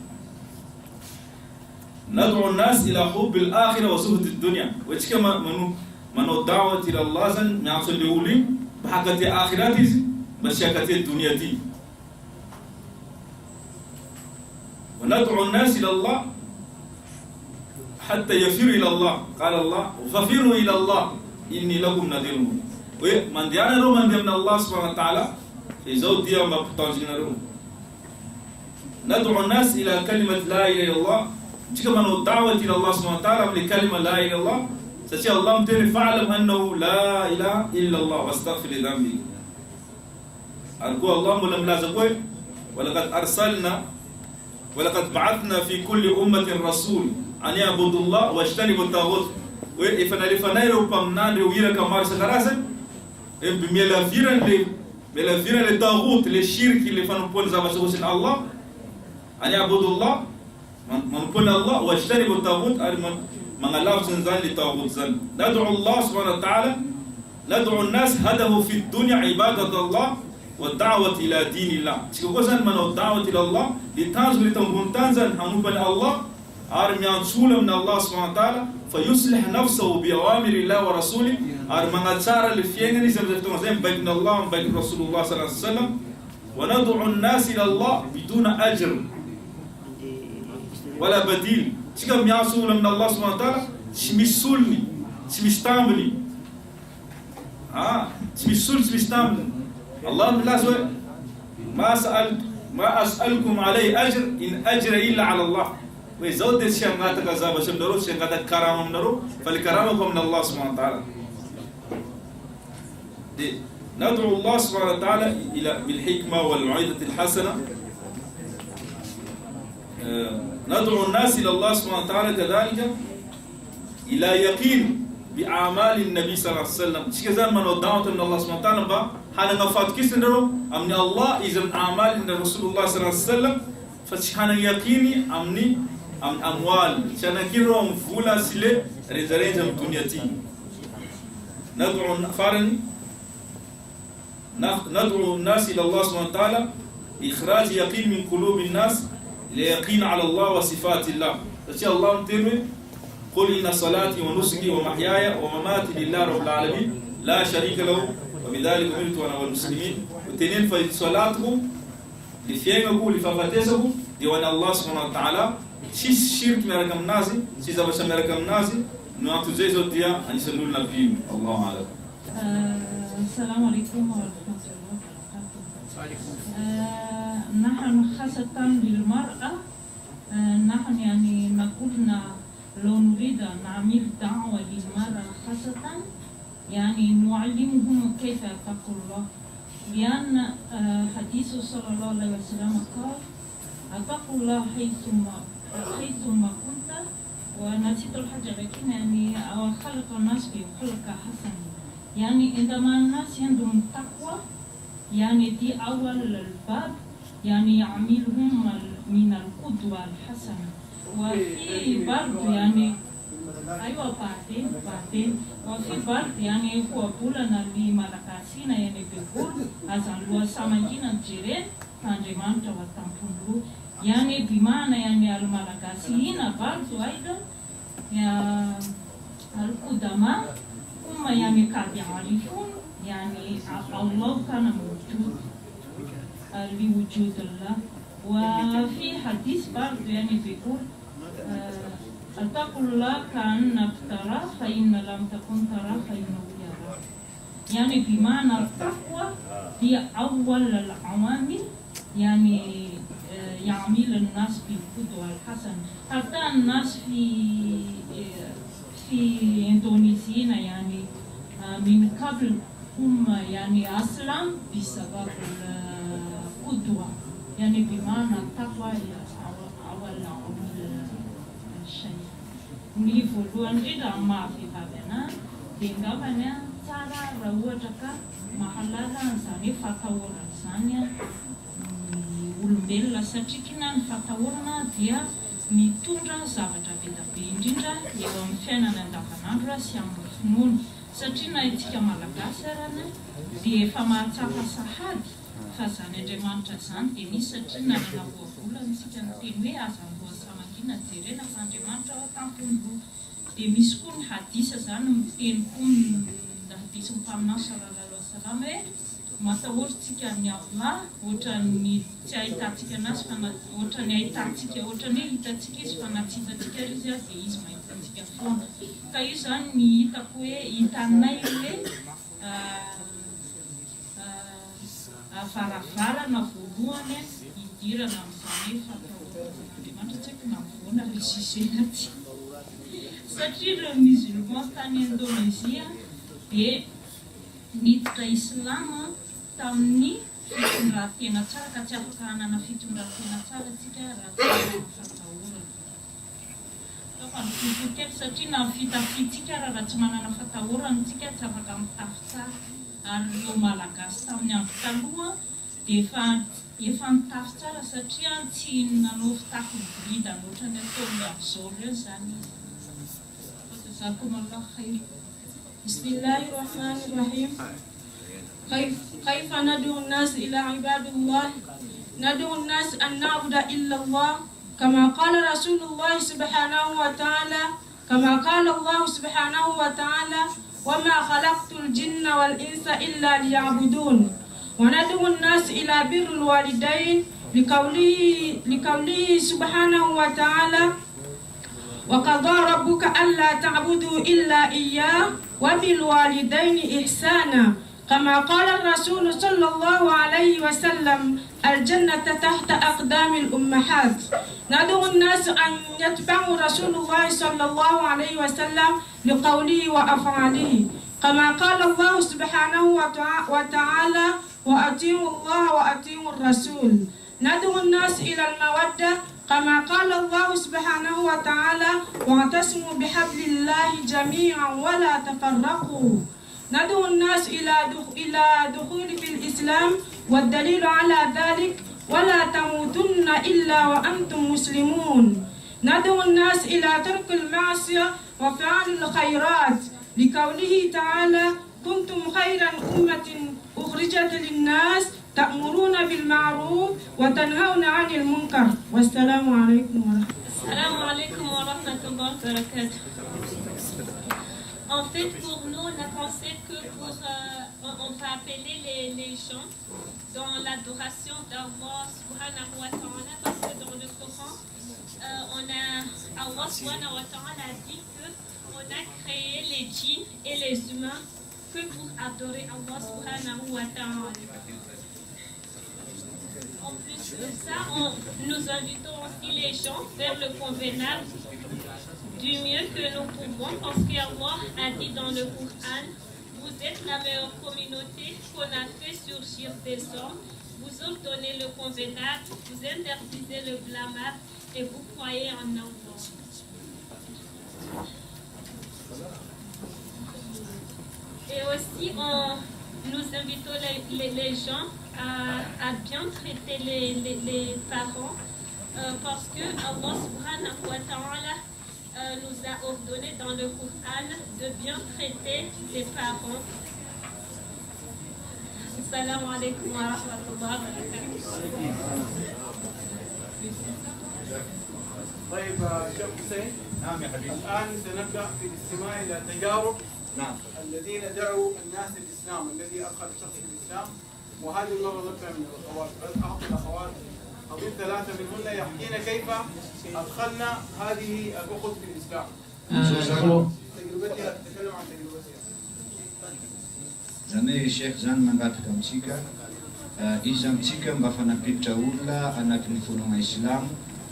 ندعو الناس إلى حب الآخرة وزهد الدنيا. وشكما منو دعوة إلى الله زن يعصر لولي بحقة آخراتي بشكة الدنيا دي. وندعو الناس إلى الله حتى يفر إلى الله. قال الله ففروا إلى الله إني لكم نذير مبين. ومن ديانا رو من دينا الله سبحانه وتعالى في زود ديا ما بتوجينا رو. ندعو الناس إلى كلمة لا إله إلا الله. كما من الدعوة إلى الله سبحانه وتعالى لكلمة لا إله إلا الله. سأشياء الله متين فعلم أنه لا إله إلا الله واستغفر لذنبي. أرجو الله ملم لازقوي ولقد بعثنا في كل أمة رسول أن يعبدوا الله واجتنبوا الطاغوت. وإفنا لفنايرو بمنان رويرا كمار سكراسن بملافيرا للطاغوت للشرك اللي فنقول زابسوسن الله أن يعبدوا الله من قل الله واجتنبوا الطاغوت من الله زنزان للطاغوت زن. ندعو الله سبحانه وتعالى ندعو الناس هدفه في الدنيا عبادة الله والدعوة إلى دين الله. شكوزن من الدعوة إلى الله لتنزل تنزل هنوبن الله أرميان سولة من الله سبحانه وتعالى فيصلح نفسه بأوامر الله ورسوله. أرمان أتشار اللي فيعني زي بين الله وبين رسول الله صلى الله عليه وسلم. وندعو الناس إلى الله بدون أجر ولا بديل. شكم يعصون من الله سبحانه وتعالى شمسولني شمستامني شمستامني الله لا سوى ما أسألكم عليه أجر إن أجر إلا على الله. ويزود الشيء ما تكذب بشر درو شيء قد كرامهم درو فالكرامكم من الله سبحانه وتعالى. ندعو الله سبحانه وتعالى إلى بالحكمة والموعظة الحسنة. ندعو الناس إلى الله سبحانه وتعالى كذلك إلى يقين بأعمال النبي صلى الله عليه وسلم. شكذا من الدعوة من الله سبحانه وتعالى با حنا نفات كيسندرو أمن الله إذا أعمال إن رسول الله صلى الله عليه وسلم فشحنا يقيني أمني أموال شنا كيرو مفولا سلة رزاريجم دنيتي. ندعو الناس إلى الله سبحانه وتعالى إخراج يقين من قلوب الناس ليقين على الله وصفات الله. فشي الله مترمي قل إن صلاتي ونسكي ومحياي ومماتي لله رب العالمين لا شريك له وبذلك أمرت وأنا والمسلمين. وتنين في صلاتكم لفينكم لففتسكم ديوان الله سبحانه وتعالى شيء شرك مركم نازي شيء زبش مركم نازي نوعت زيزو ديا أن يسلون النبي الله أعلم. السلام عليكم ورحمة الله وبركاته. نحن خاصة للمرأة نحن يعني نقولنا لو نريد أن نعمل دعوة للمرأة خاصة يعني نعلمهم كيف يتقوا الله. لأن حديث صلى الله عليه وسلم قال اتقوا الله حيثما كنت. ونسيت الحاجة لكن يعني خلق الناس بخلق حسن. يعني عندما الناس عندهم تقوى يعني دي أول الباب يعني يعملهم من القدوة الحسنة. وفي برضه يعني أيوة بعدين وفي برضه يعني هو بولنا لملكاسينا يعني بيقول أزال وسامجينا جيرين تانجمان تواتامبولو يعني بمعنى يعني الملكاسيين برضه أيضا يا القدماء هم يعني قد يعرفون يعني الله كان موجود لوجود الله. وفي حديث برضه يعني بيقول اتقوا الله كأنك تراه فإن لم تكن تراه فإنه يراك. يعني بمعنى التقوى هي أول العوامل يعني يعمل الناس بالقدوة الحسنة. حتى الناس في إندونيسيا يعني من قبل هم يعني أسلم بسبب القدوة، يعني بمعنى التقوى هي أول عامل الشيء. Nivoluan ida maafi babena dinga bana tsara rawataka mahalala zany fatahorana zany olombelona satria kina ny fatahorana dia mitondra zavatra be dia be indrindra eo amin'ny fiainana andavanandro sy amin'ny finoana. Satria na itsika malagasy arana dia efa mahatsapa sahady fa zany Andriamanitra zany dia misy satria nanana voavolana isika ny teny hoe azamboa samangina jerena fa Andriamanitra ao tampony. Dia misy koa ny hadisa zany miteny koa ny hadisa mpaminany sallallahu alaihi wasallam hoe matahorintsika ny Allah ohatran'ny tsy ahitantsika anazy fa ohatran'ny ahitantsika ohatran'ny hitantsika izy fa na tsy hitantsika izy dia izy mahitantsika foana. Ka io zany ny hitako hoe hitanay hoe varavarana voalohany hidirana amin'izany hoe fatahorana tsy haiko na voana ilay sisena ty. Satria ireo musulman tany Indonésia dia niditra islama tamin'ny fitondran-tena tsara ka tsy afaka hanana fitondran-tena tsara tsika raha tsy fatahorana. Fanotokely satria na fitafitsika raha tsy manana fatahorana tsika tsy afaka mitafy tsara. Ary ireo malagasy tamin'ny andro taloha dia efa nitafy tsara satria tsy nanao fitafy miboridana ohatrany ataony amin'izao ireo zany. بسم الله الرحمن الرحيم. كيف ندعو الناس إلى عباد الله؟ ندعو الناس أن نعبد إلا الله كما قال رسول الله سبحانه وتعالى كما قال الله سبحانه وتعالى وما خلقت الجن والإنس إلا ليعبدون. وندعو الناس إلى بر الوالدين لقوله سبحانه وتعالى وقضى ربك ألا تعبدوا إلا إياه وبالوالدين إحسانا كما قال الرسول صلى الله عليه وسلم الجنة تحت أقدام الأمهات. ندعو الناس أن يتبعوا رسول الله صلى الله عليه وسلم لقوله وأفعاله كما قال الله سبحانه وتعالى وأطيعوا الله وأطيعوا الرسول. ندعو الناس إلى المودة كما قال الله سبحانه وتعالى واعتصموا بحبل الله جميعا ولا تفرقوا. ندعو الناس إلى دخول في الإسلام والدليل على ذلك ولا تموتن إلا وأنتم مسلمون. ندعو الناس إلى ترك المعصية وفعل الخيرات لقوله تعالى كنتم خير أمة أخرجت للناس تأمرون بالمعروف وتنهون عن المنكر. والسلام عليكم ورحمة الله. السلام عليكم ورحمة الله وبركاته. En fait, pour nous, on a pensé que on va appeler les gens dans l'adoration d'Allah subhanahu wa ta'ala parce que dans le Coran, Allah subhanahu wa ta'ala a dit qu'on a créé les djinns et les humains que pour adorer Allah subhanahu wa ta'ala. En plus de ça, nous invitons aussi les gens vers le convenable du mieux que nous pouvons parce qu'Allah a dit dans le Coran vous êtes la meilleure communauté qu'on a fait surgir des hommes, vous ordonnez le convenable, vous interdisez le blâmable et vous croyez en Allah. Et aussi, nous invitons les gens à bien traiter les parents parce que Allah subhanahu wa ta'ala nous a ordonné dans le Coran de bien traiter les parents. Assalamu alaikum wa rahmatullahi wa barakatuh. طيب شيخ حسين. نعم يا حبيبي. الآن سنبدأ في الاستماع إلى تجارب الذين دعوا الناس للإسلام الذي أدخل الشخص في الإسلام. وهذه المرة نبدأ من الأخوات. أعطي الأخوات قضية ثلاثة منهن يحكين كيف أدخلنا هذه الأخت في الإسلام. تجربتها تتكلم عن تجربتها. Zany Sheikh zany mangataka amintsika izy amintsika mba fanapiditra olona anatin'ny fonona Islam,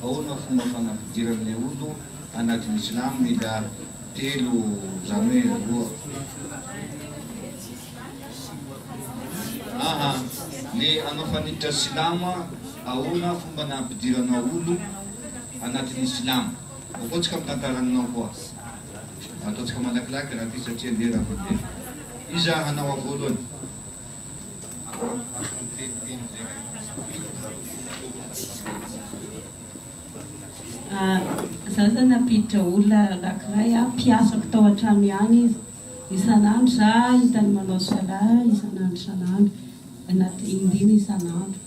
ahoana fomba fanapidiran'ilay olo anatin'ny Islam, mila telo zany hoe roa. Le anafaniditra Silama, ahoana fomba napidiranao olo anatin'ny Islam. Ohatsika mitantaranao koa. Ataotsika malakilaky raha ty satria lera mandeha. Iza hanao voalohany. Zaho zany napiditra olona anankiray mpiasako tao an-trano ihany izy. Isan'andro za hitany manao sala isan'andro anaty indimy isan'andro.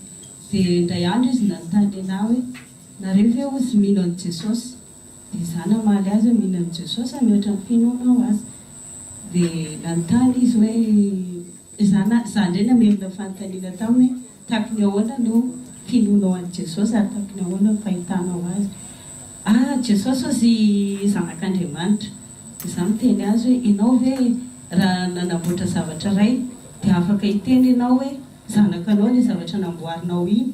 Dia indray andro izy nanontany anahy hoe nareo ve ozy mino an'i Jesosy? Dia za namaly azy hoe mino an'i Jesosy mihoatra ny finoanao azy. Dia nanontany izy hoe za indray namerina fanontaniana taminy hoe tahaka ny ahoana no finoanao an'i Jesosy ary tahaka ny ahoana no fahitanao azy. Jesosy ozy zanak'Andriamanitra. Za miteny azy hoe ianao ve raha nanamboatra zavatra iray dia afaka hiteny ianao hoe zanakanao ny zavatra namboarinao iny,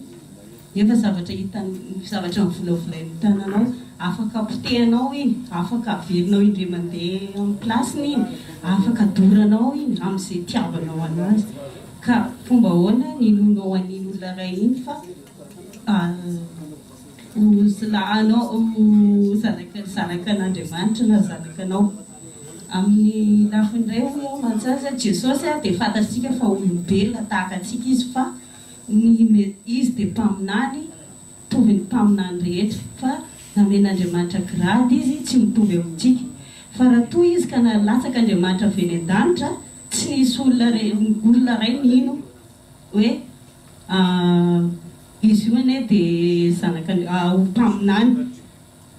nefa zavatra mivolavolain'ny tananao afaka potehanao iny, afaka averinao indray mandeha amin'ny plasiny iny, afaka adoranao iny amin'izay tiavanao anazy. Ka fomba ahoana ninonao an'iny olona iray iny fa zanakan'Andriamanitra na zanakanao. Amin'ny lafiny iray ho mantsazy Jesosy dia fantatsika fa olombelona tahaka antsika izy, fa izy dia mpaminany mitovy ny mpaminany rehetra, fa namen'Andriamanitra grady izy tsy mitovy amintsika. Fa raha toa izy ka nalatsaka Andriamanitra avy eny an-danitra, tsy nisy olona iray nino hoe izy io anie dia zanaka mpaminany,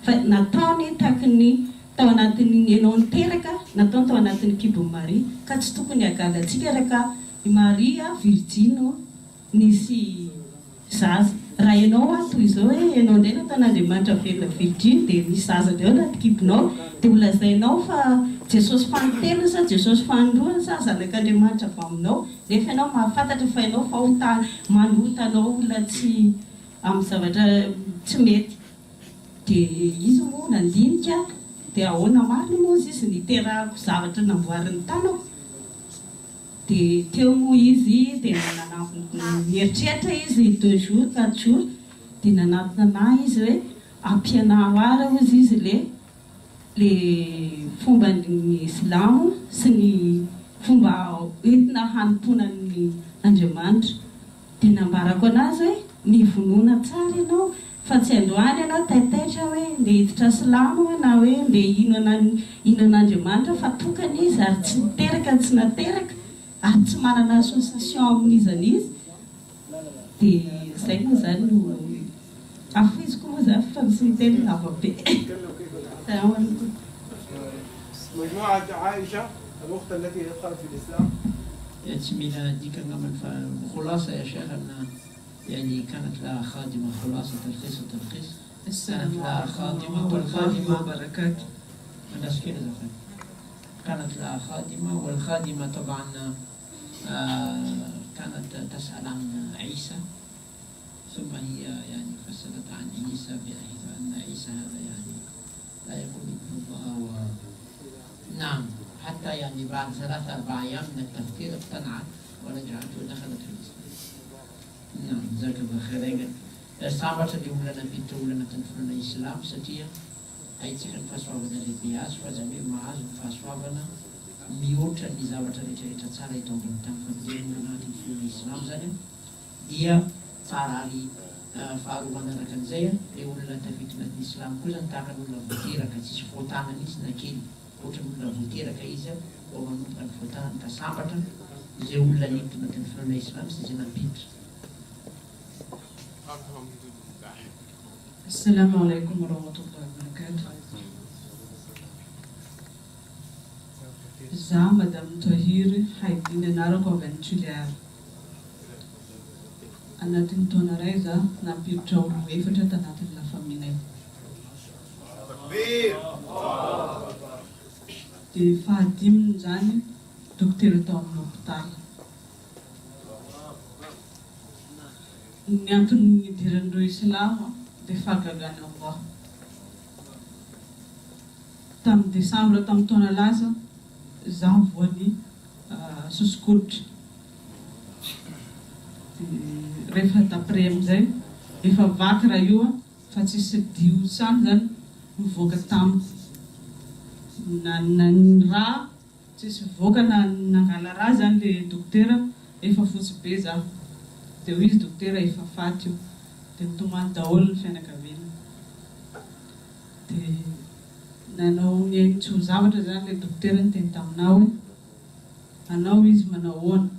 fa nataony tahaka ny tao anatin'ny ianao niteraka, nataony tao anatin'ny kibon'i Maria, ka tsy tokony hagagantsika raha ka Maria virgine nisy zaza. Raha ianao toy izao hoe ianao indray nataon'Andriamanitra velona virgine dia nisy zaza indray ao anaty kibonao, dia holazainao fa Jesosy fanontena sa Jesosy fanondroana sa zanak'Andriamanitra avy aminao, nefa ianao mahafantatra fa ianao fa manotanao olona tsy amin'ny zavatra tsy mety. Dia izy moa nandinika dia ahoana marina moa izy niterahako zavatra namboarin'ny tanako. Dia teo moa izy dia mieritreritra izy 2 jours 4 jours, dia nanatona izy hoe ampianaro ara ozy izy le fomban'ny Islamo sy ny fomba entina hanomponan'ny Andriamanitra. Dia nambarako anazy hoe mivonona tsara ianao, fa tsy androany ianao taitaitra hoe nde hiditra silamo na hoe nde inon'Andriamanitra, fa tokany izy ary tsy niteraka tsy nateraka ary tsy manana association amin'izany izy. Dia izay moa zany no afiziko moa zany fa tsy miteny lava be. مجموعة عائشة الأخت التي دخلت في الإسلام. يتمينا ديك نعمل خلاصة يا شيخ أن يعني كانت لها خادمة، خلاصة تلخيص وتلخيص. كانت لها خادمة والخادمة بركات الناس كده زمان. كانت لها خادمة والخادمة طبعا كانت تسأل عن عيسى، ثم هي يعني فسرت عن عيسى بحيث أن عيسى هذا يعني لا يكون ابن الله نعم، حتى يعني بعد 3-4 أيام من التفكير اقتنعت ورجعت ودخلت في الإسلام. نعم جزاك الله خير. Sahabat di ulana pintu ulana tanfuna Islam satria aitsika ny fahasoavana lehibe azy fa zany hoe mahazo ny fahasoavana mihoatra ny zavatra rehetrarehetra tsara eto ambony tany fampidirana anatin'ny finoana Islam zany dia tsara ary faharoa manaraka an'izay le olona tafiditra anatin'ny Islam koa zany tahaka ny olona voateraka tsisy voatanana izy na kely, ohatra ny olona voateraka izy vao manomboka ny voatanana ka sambatra izay olona niditra anatin'ny finoana Islam sy izay nampiditra. Assalamu alaikum warahmatullahi wabarakatuh. Za Madame Tahir Haidin anarako avy any Toliara. anatin'ny taona iray za nampiditra olo efatra tanatin'ny lafaminay. Dia fahadiminy zany dokotera tao amin'ny hôpitaly. Ny antony idiran'ireo Islamo dia fahagagana Allah. Tamin'ny Desambra tamin'ny taona lasa zaho voany sosokotry. Rehefa d'après amin'izay efa vaky raha io fa tsisy dio sany zany mivoaka tamiko. Na ny raha tsisy voaka na nangala raha zany le dokotera efa fotsy be zaho. Dia hoy izy dokotera efa faty io. Dia nitomany daholo ny fianakaviana. Dia nanao ny tsy ho zavatra zany le dokotera niteny taminao hoe anao izy manao ahoana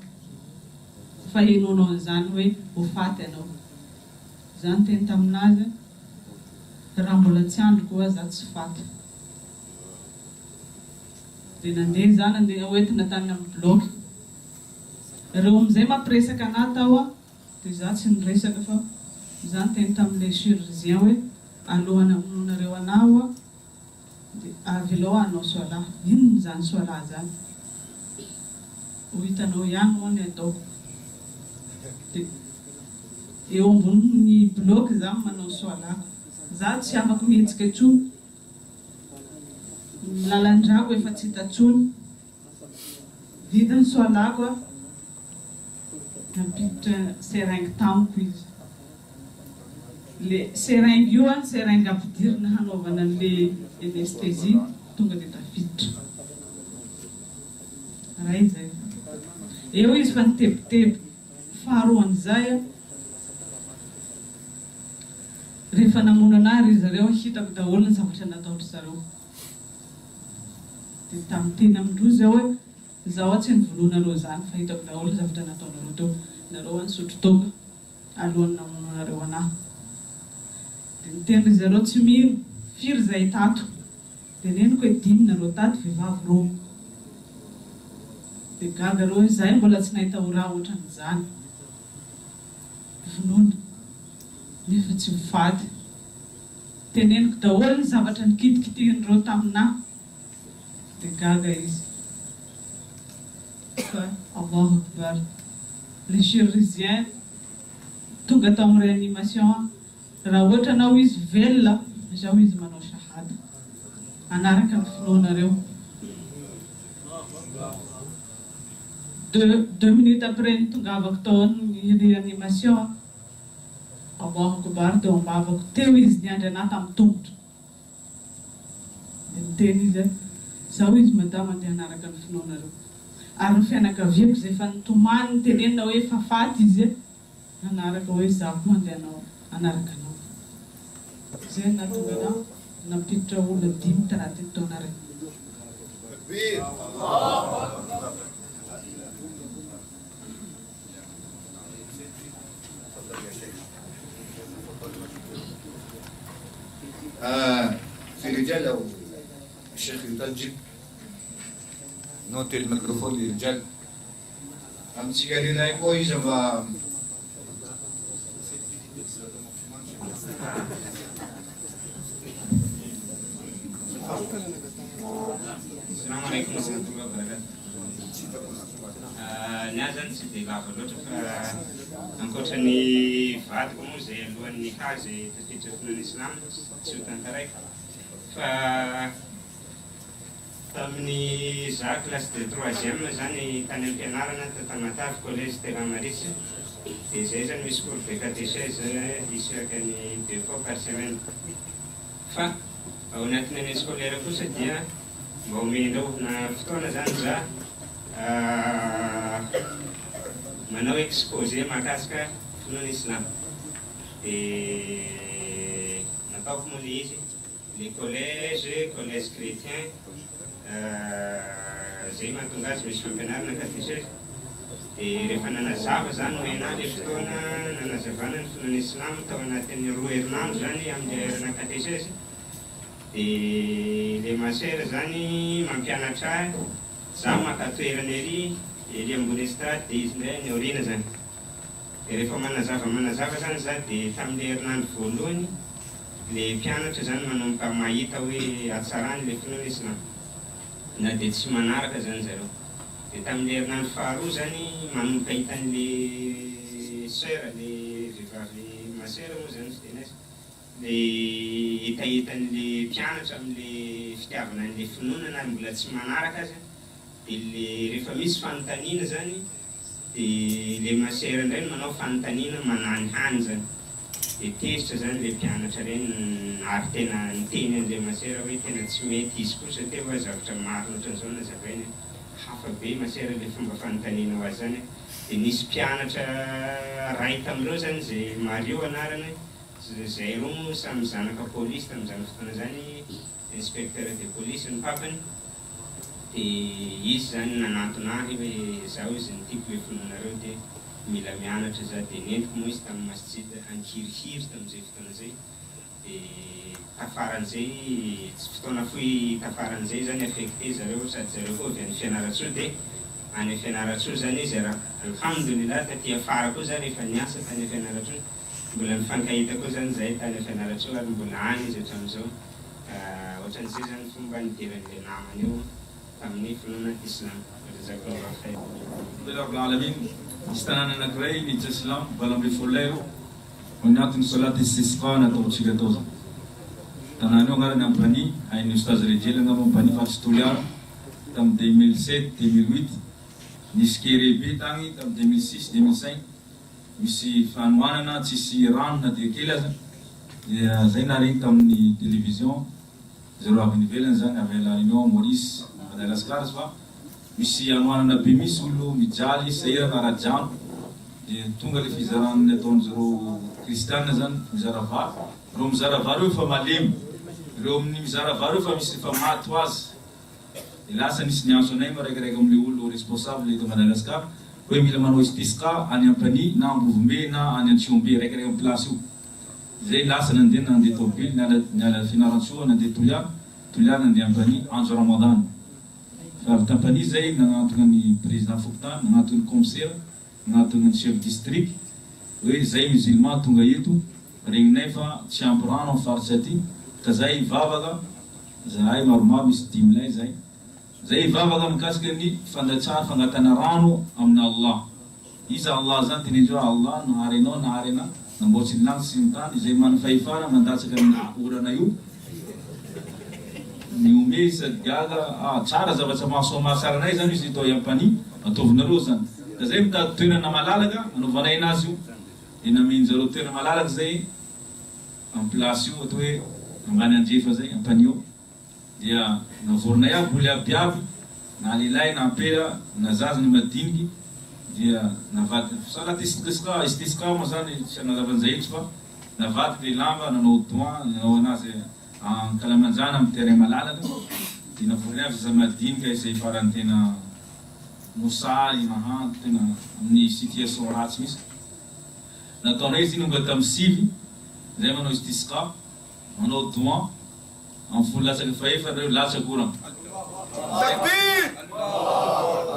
fa henoanao an'izany hoe ho faty anao. Zany teny taminazy raha mbola tsy androko hoa za tsy faty. Dia nandeha zany nandeha hoentina tany amin'ny bloky. Reo amin'izay mampiresaka anahy tao a dia za tsy niresaka fa za teny tamin'ilay chirurgien hoe alohan'ny hamononareo anahy hoa dia avy aloha anao soalahy. Inona zany soalahy zany? Ho hitanao ihany moa ny ataoko. Dia eo ambonin'ny bloky za manao soalako. Za tsy afaka mihetsika intsony. Lalan-drako efa tsy hita intsony. Vita ny soalako a nampiditra seringue tamiko izy. Le seringue io a seringue ampidirina hanaovana an'le anesthésie tonga dia tafiditra. Ray zay. Eo izy fa nitebiteby. Faharoan'izay a rehefa namono anahy ry zareo hitako daholo ny zavatra nataotry zareo. Dia tamin'ny teny amindrozy aho hoe zaho tsy nivolonareo zany fa hitako daholo ny zavatra nataonareo teo. Nareo any sotro toka alohan'ny namono anareo anahy. Dia niteny ry zareo tsy mino firy zay tato. Dia neniko hoe 5 nareo tato vehivavy roa. Dia gaga reo izahay mbola tsy nahita ho raha ohatran'izany. Vonoina nefa tsy ho faty. Teneniko daholo ny zavatra nikitikitihan'ireo taminahy. Dia gaga izy. Fa Allahu Akbar. Le chirurgien tonga tao amin'ny réanimation. Raha ohatra anao izy velona, zaho izy manao shahada. Anaraka ny finoanareo. 2 minutes après ny tongavako tao ny réanimation, Allahu Akbar, teo ambavako teo izy niandry anahy tamin'ny tongotra. Dia miteny izy zaho izy madama andeha anaraka ny finoanareo. Ary ny fianakaviako izay efa nitomany nitenenina hoe efa faty izy nanaraka hoe zaho koa andeha anaraka anao. Zay nahatonga anahy nampiditra olona 5 tanatin'ny taona iray. في رجال او الشيخ يترجم نوتي الميكروفون للرجال عم تسيقالينا يقوي زبا السلام عليكم ورحمة الله وبركاته. Niazany tsy dia lava loatra fa ankoatran'ny vadiko moa izay alohan'ny hazy tafiditra finoana Islam tsy ho tantaraiko. Fa tamin'ny za classe de 3e zany tany am-pianarana Tamatavy collège Stella Maris. Dia izay zany misy cours de catéchèse isaka ny 2 fois par semaine. Fa ao anatin'ny année scolaire kosa dia mba omendreo na fotoana zany za manao exposé mahakasika finoana Islam. Dia nataoko moa le izy le collège chrétien zay mahatonga azy misy fampianarana catéchèse. Dia rehefa nanazava zany hoe anahy le fotoana nanazavana ny finoana Islam tao anatin'ny 2 herinandro zany amin'ny herana catéchèse. Dia le masera zany mampianatra ahy za makatoerana ery ambony estrade dia izy ndray ny aoriana zany. dia rehefa manazava zany za dia tamin'ilay herinandro voalohany ilay mpianatra zany manomboka mahita hoe hatsarany ilay finoana islam na dia tsy manaraka zany zareo. Dia tamin'ilay herinandro faharoa zany manomboka hitan'ilay sœur ilay vehivavy masera moa zany fitenazy dia hitahitan'ilay mpianatra amin'ilay fitiavana an'ilay finoana na mbola tsy manaraka azy. Dia rehefa misy fanontaniana zany dia ilay masera indray manao fanontaniana manany hany zany. Dia tezitra zany ilay mpianatra reny ary tena niteny an'ilay masera hoe tena tsy mety izy koa satria hoe zavatra maro ohatran'izao nazavainy hafa be masera ilay fomba fanontaniana ho azy zany. Dia nisy mpianatra ray tamin'ireo zany izay Mario anarany, izay roa moa samy zanaka polisy tamin'izany fotoana zany, inspecteur de police ny papany. Dia izy zany nanantona ahy hoe zaho izy nitiako hoe finoanareo dia mila mianatra za. Dia nentiko moa izy tamin'ny masjid ankirihiry tamin'izay fotoana zay. Dia tafaran'izay tsy fotoana fohy tafaran'izay zany affecté zareo sady zareo koa avy any Fianarantsoa. Dia any Fianarantsoa zany izy alhamdulillah taty afara koa za rehefa niasa tany Fianarantsoa mbola mifankahita koa zany zay tany Fianarantsoa ary mbola any izy hatramin'izao. Ohatran'izay zany fomba nidiran'ilay namany eo tamin'ny finoana islam. Jazakallahu khair. Alhamdulillah rabbil alamin. Misy tanàna anankiray niditra islam valo amby folo lero ao anatin'ny salat istisqa nataontsika tao zany. Tanàna io agnarany Ampany, hain'ny Ustaz Rejely angamba Ampany fatsy Toliara tamin'ny 2007-2008. Nisy kéré tagny tamin'ny 2006-2005. Misy fanohanana tsisy rano na dia kely aza. Dia zay naregny tamin'ny télévision zero avy nivelany zany avy la Union Maurice Madagasikara fa misy anohanana be misy olo mijaly sahira karajano. Dia tonga le fizarana ataon'zero kristiana zany mizaravary. Reo mizaravary eo efa malemy, reo amin'ny mizaravary eo fa misy efa maty ho azy. Dia lasa nisy niantso anay maraikiraiky amin'le olo responsable eto Madagasikara hoe mila manao istisqa any Ampany na Ambovombe na any Antsiombe raikiraiky amin'ny place io. Zay lasa nandeha tobily niala Fianarantsoa nandeha Toliara nandeha Ampany andro Ramadan. Fa avy tampany zay nagnantona ny président Fokontany, nagnantona ny commissaire, nagnantona ny chef district hoe zay musulman tonga eto regninay fa tsy ampy rano amin'ny faritsy aty ka zay hivavaka. Zahay maromaro misy 10 lay zay. Zay hivavaka mikasika ny fandatsahana fangatana rano amin'ny Allah. Iza Allah zany tenendreo Allah nahary anao nahary ana namboatsy ny lanitra sy ny tany izay manafahefana mandatsaka amin'ny orana io. Ny ome sady gaga tsara zavatra mahasoa anay zany izy tao Ampany ataovinareo zany. Ka zay mitady toerana malalaka anaovanay anazy io. Dia namenjareo toerana malalaka zay amin'ny place io atao hoe ambany Andrefa zay Ampany io. Dia navorinay aby olo abiaby na lehilahy na ampela na zaza ny madiniky. Dia navady salat istisqa moa zany tsy anazavan'izay eky fa navadiky le lamba nanao doigt nanao anazy ankalamanjana amin'ny terrain malalaka. Dia navorinay aby zaza madinika izay farany tena mosaly mahanto tena amin'ny situation ratsy misy. Nataonay izy nonga tamin'ny sivy zay manao istisqa manao doigt amin'ny folo latsaky faefatra reo latsaky orana.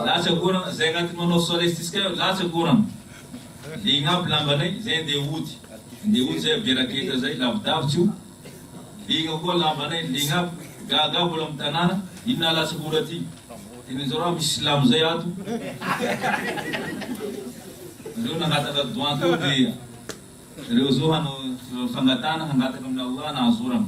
Latsaky orana zay agnaty manao salat istisqa latsaky orana. Legna aby lambanay zay ndeha hody zay beraketa zay lavidavitsy io. Legna koa lambanay legna aby gaga mbola amin'ny tanàna inona latsaky ora ty. Tenenjao raha misy silamo zay ato. Reo nangataka doigt teo dia reo zao hanao fangatana hangataka amin'ny Allah nahazo orana.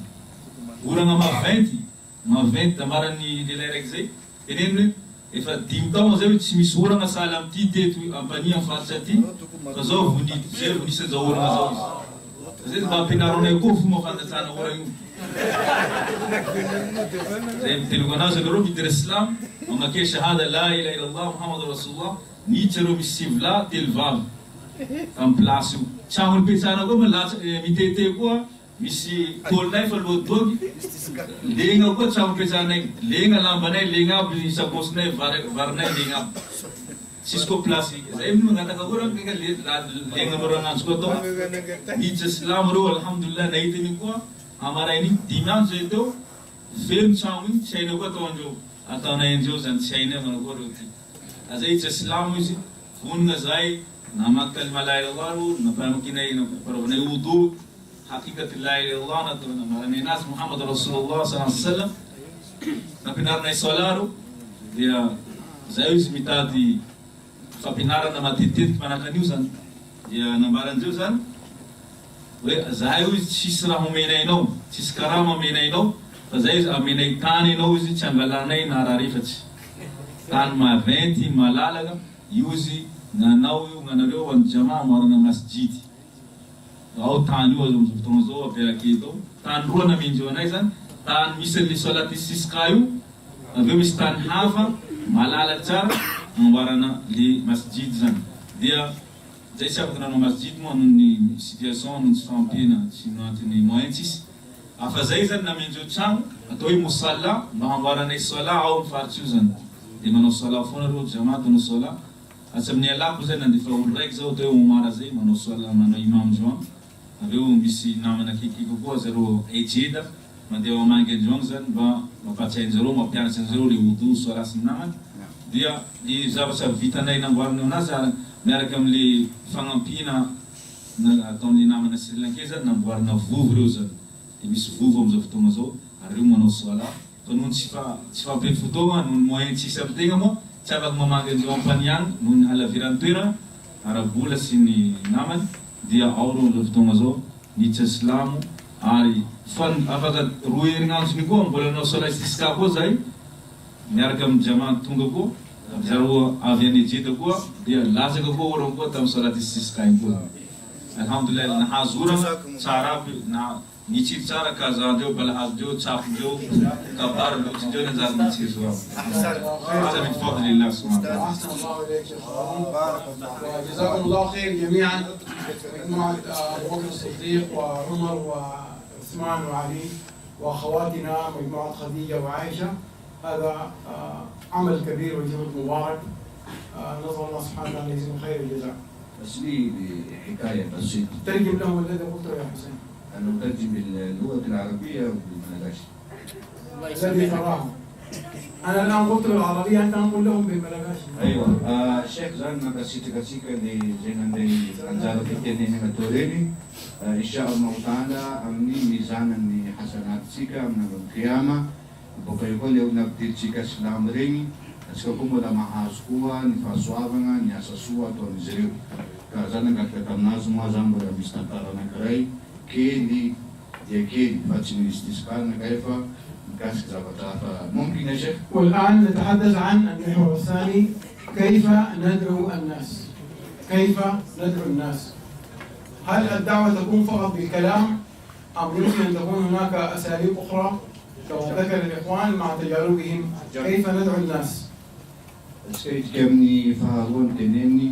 Orana ma 20 damarany lehilahy raiky zay. Teneny hoe efa 10 taona zay hoe tsy misy orana sahala amin'ity teto Ampany amin'ny faritsy aty. Fa zao vonito zay vonisy an'izao orana zao izy. Zay mba ampianaronay koa fomba fandatsahana orana io. Zay miteleko anazy nareo midira islam mamakeo shahada la ilaha illallah Muhammadu Rasulullah niditra reo misy sivila telo vavy amin'ny place io. Trano nipetrahana koa mitete koa misy tôlinay fa lohadoaky legna koa trano nipetrahanay legna lambanay legna aby sakosinay varinay legna aby tsisy koa place zay magnataka orana legna norananjo koa atao niditra silamo reo alhamdulillah nahita an'igny koa amarain'igny 10 andro zay teo feno trano igny tsy hainao koa ataonay andreo zany tsy hainay manao koa reo ty. Zay hiditra silamo izy vonona zay nama kalma la ilaha illallah na pamakinay na parang wudu hakikat la ilaha illallah na to na nas Muhammad Rasulullah sallallahu alaihi wasallam na pinar na solaro dia zaius mitati kapinara na matitit panakaniusan dia na baranjusan we zaius sisra humenay no siskarama menay no zaius amenay tani no uzi changalanay na rarifati tan ma 20 malalaga yuzi na nau nganareo wan jamaa marana masjid au tani wa mtonozo pela kito tan ruwa na minjona izan tan misali salati siskayu ave mistan hafa malala char marana li masjid zan dia jaisa kuna no masjid mo ni situation no stampina sino atini moentis afazaiza na minjo chang atoi musalla ma marana sala au farchuzan di mano sala fonaro jamaa no sala asabni Allah kuzen na difaul rek zo te umara zai mano sala mano imam jo ave bisi namana kiki ko zero ejida mandeu mange jongzan ba pacha zero ma pian zero li wudu sala sinama dia di zabasa vitanai na warno nasa merakam li fangampina na tomli namana Sri Lankesa na warna vuvroza emis vuvom zo futomazo ari mano sala tonun sifa pe futoma nun moyen sisabtenga mo sabag mamagen jo panyang nun ala virantuira arabula sini naman dia auro zo futomazo ni islamu ari fan afaga ruiringan sini ko bola no sala siska ko zai merakam jama tungo ko jaru aviani jita ko dia laza ko orang ko tam sala siska ko alhamdulillah na hazura sara na nici cara kaza jo balhaz jo chap jo kabar lo jo nazar nici zo هذا من فضل الله سبحانه وتعالى أحسن الله إليك يا إخوان وجزاكم الله خير جميعا مجموعة أبو بكر الصديق وعمر وعثمان وعلي وأخواتنا مجموعة خديجة وعائشة هذا عمل كبير وجهد مبارك نسأل الله سبحانه وتعالى أن يجزيهم خير الجزاء. بس لي بحكاية بسيطة. ترجم لهم الذي قلته يا حسين. أنا أترجم باللغة العربية وبالملغاش. الذي تراه. أنا الآن قلت بالعربية أنت نقول لهم بالملغاش. أيوة. الشيخ زان كسيتة دي زين دي أنزال كتير هنا توريني. إن شاء الله تعالى أمني ميزان أني حسنات سيكا من القيامة. وبيقول يوم نبتدي سيكا سلام ريني. Sekokumo da mahaskuwa ni fasuavanga ni asasua to nizeu kazana ngakatamnazo mazambo ya mistantara na karai keli ya keli fatini istisqal كيف نكاسك زبطافة ممكن يا شيخ؟ والآن نتحدث عن المحور الثاني كيف ندعو الناس كيف ندعو الناس هل الدعوة تكون فقط بالكلام أم يمكن أن تكون هناك أساليب أخرى كما ذكر الإخوان مع تجاربهم كيف ندعو الناس؟ Skate kemni fahagon teneni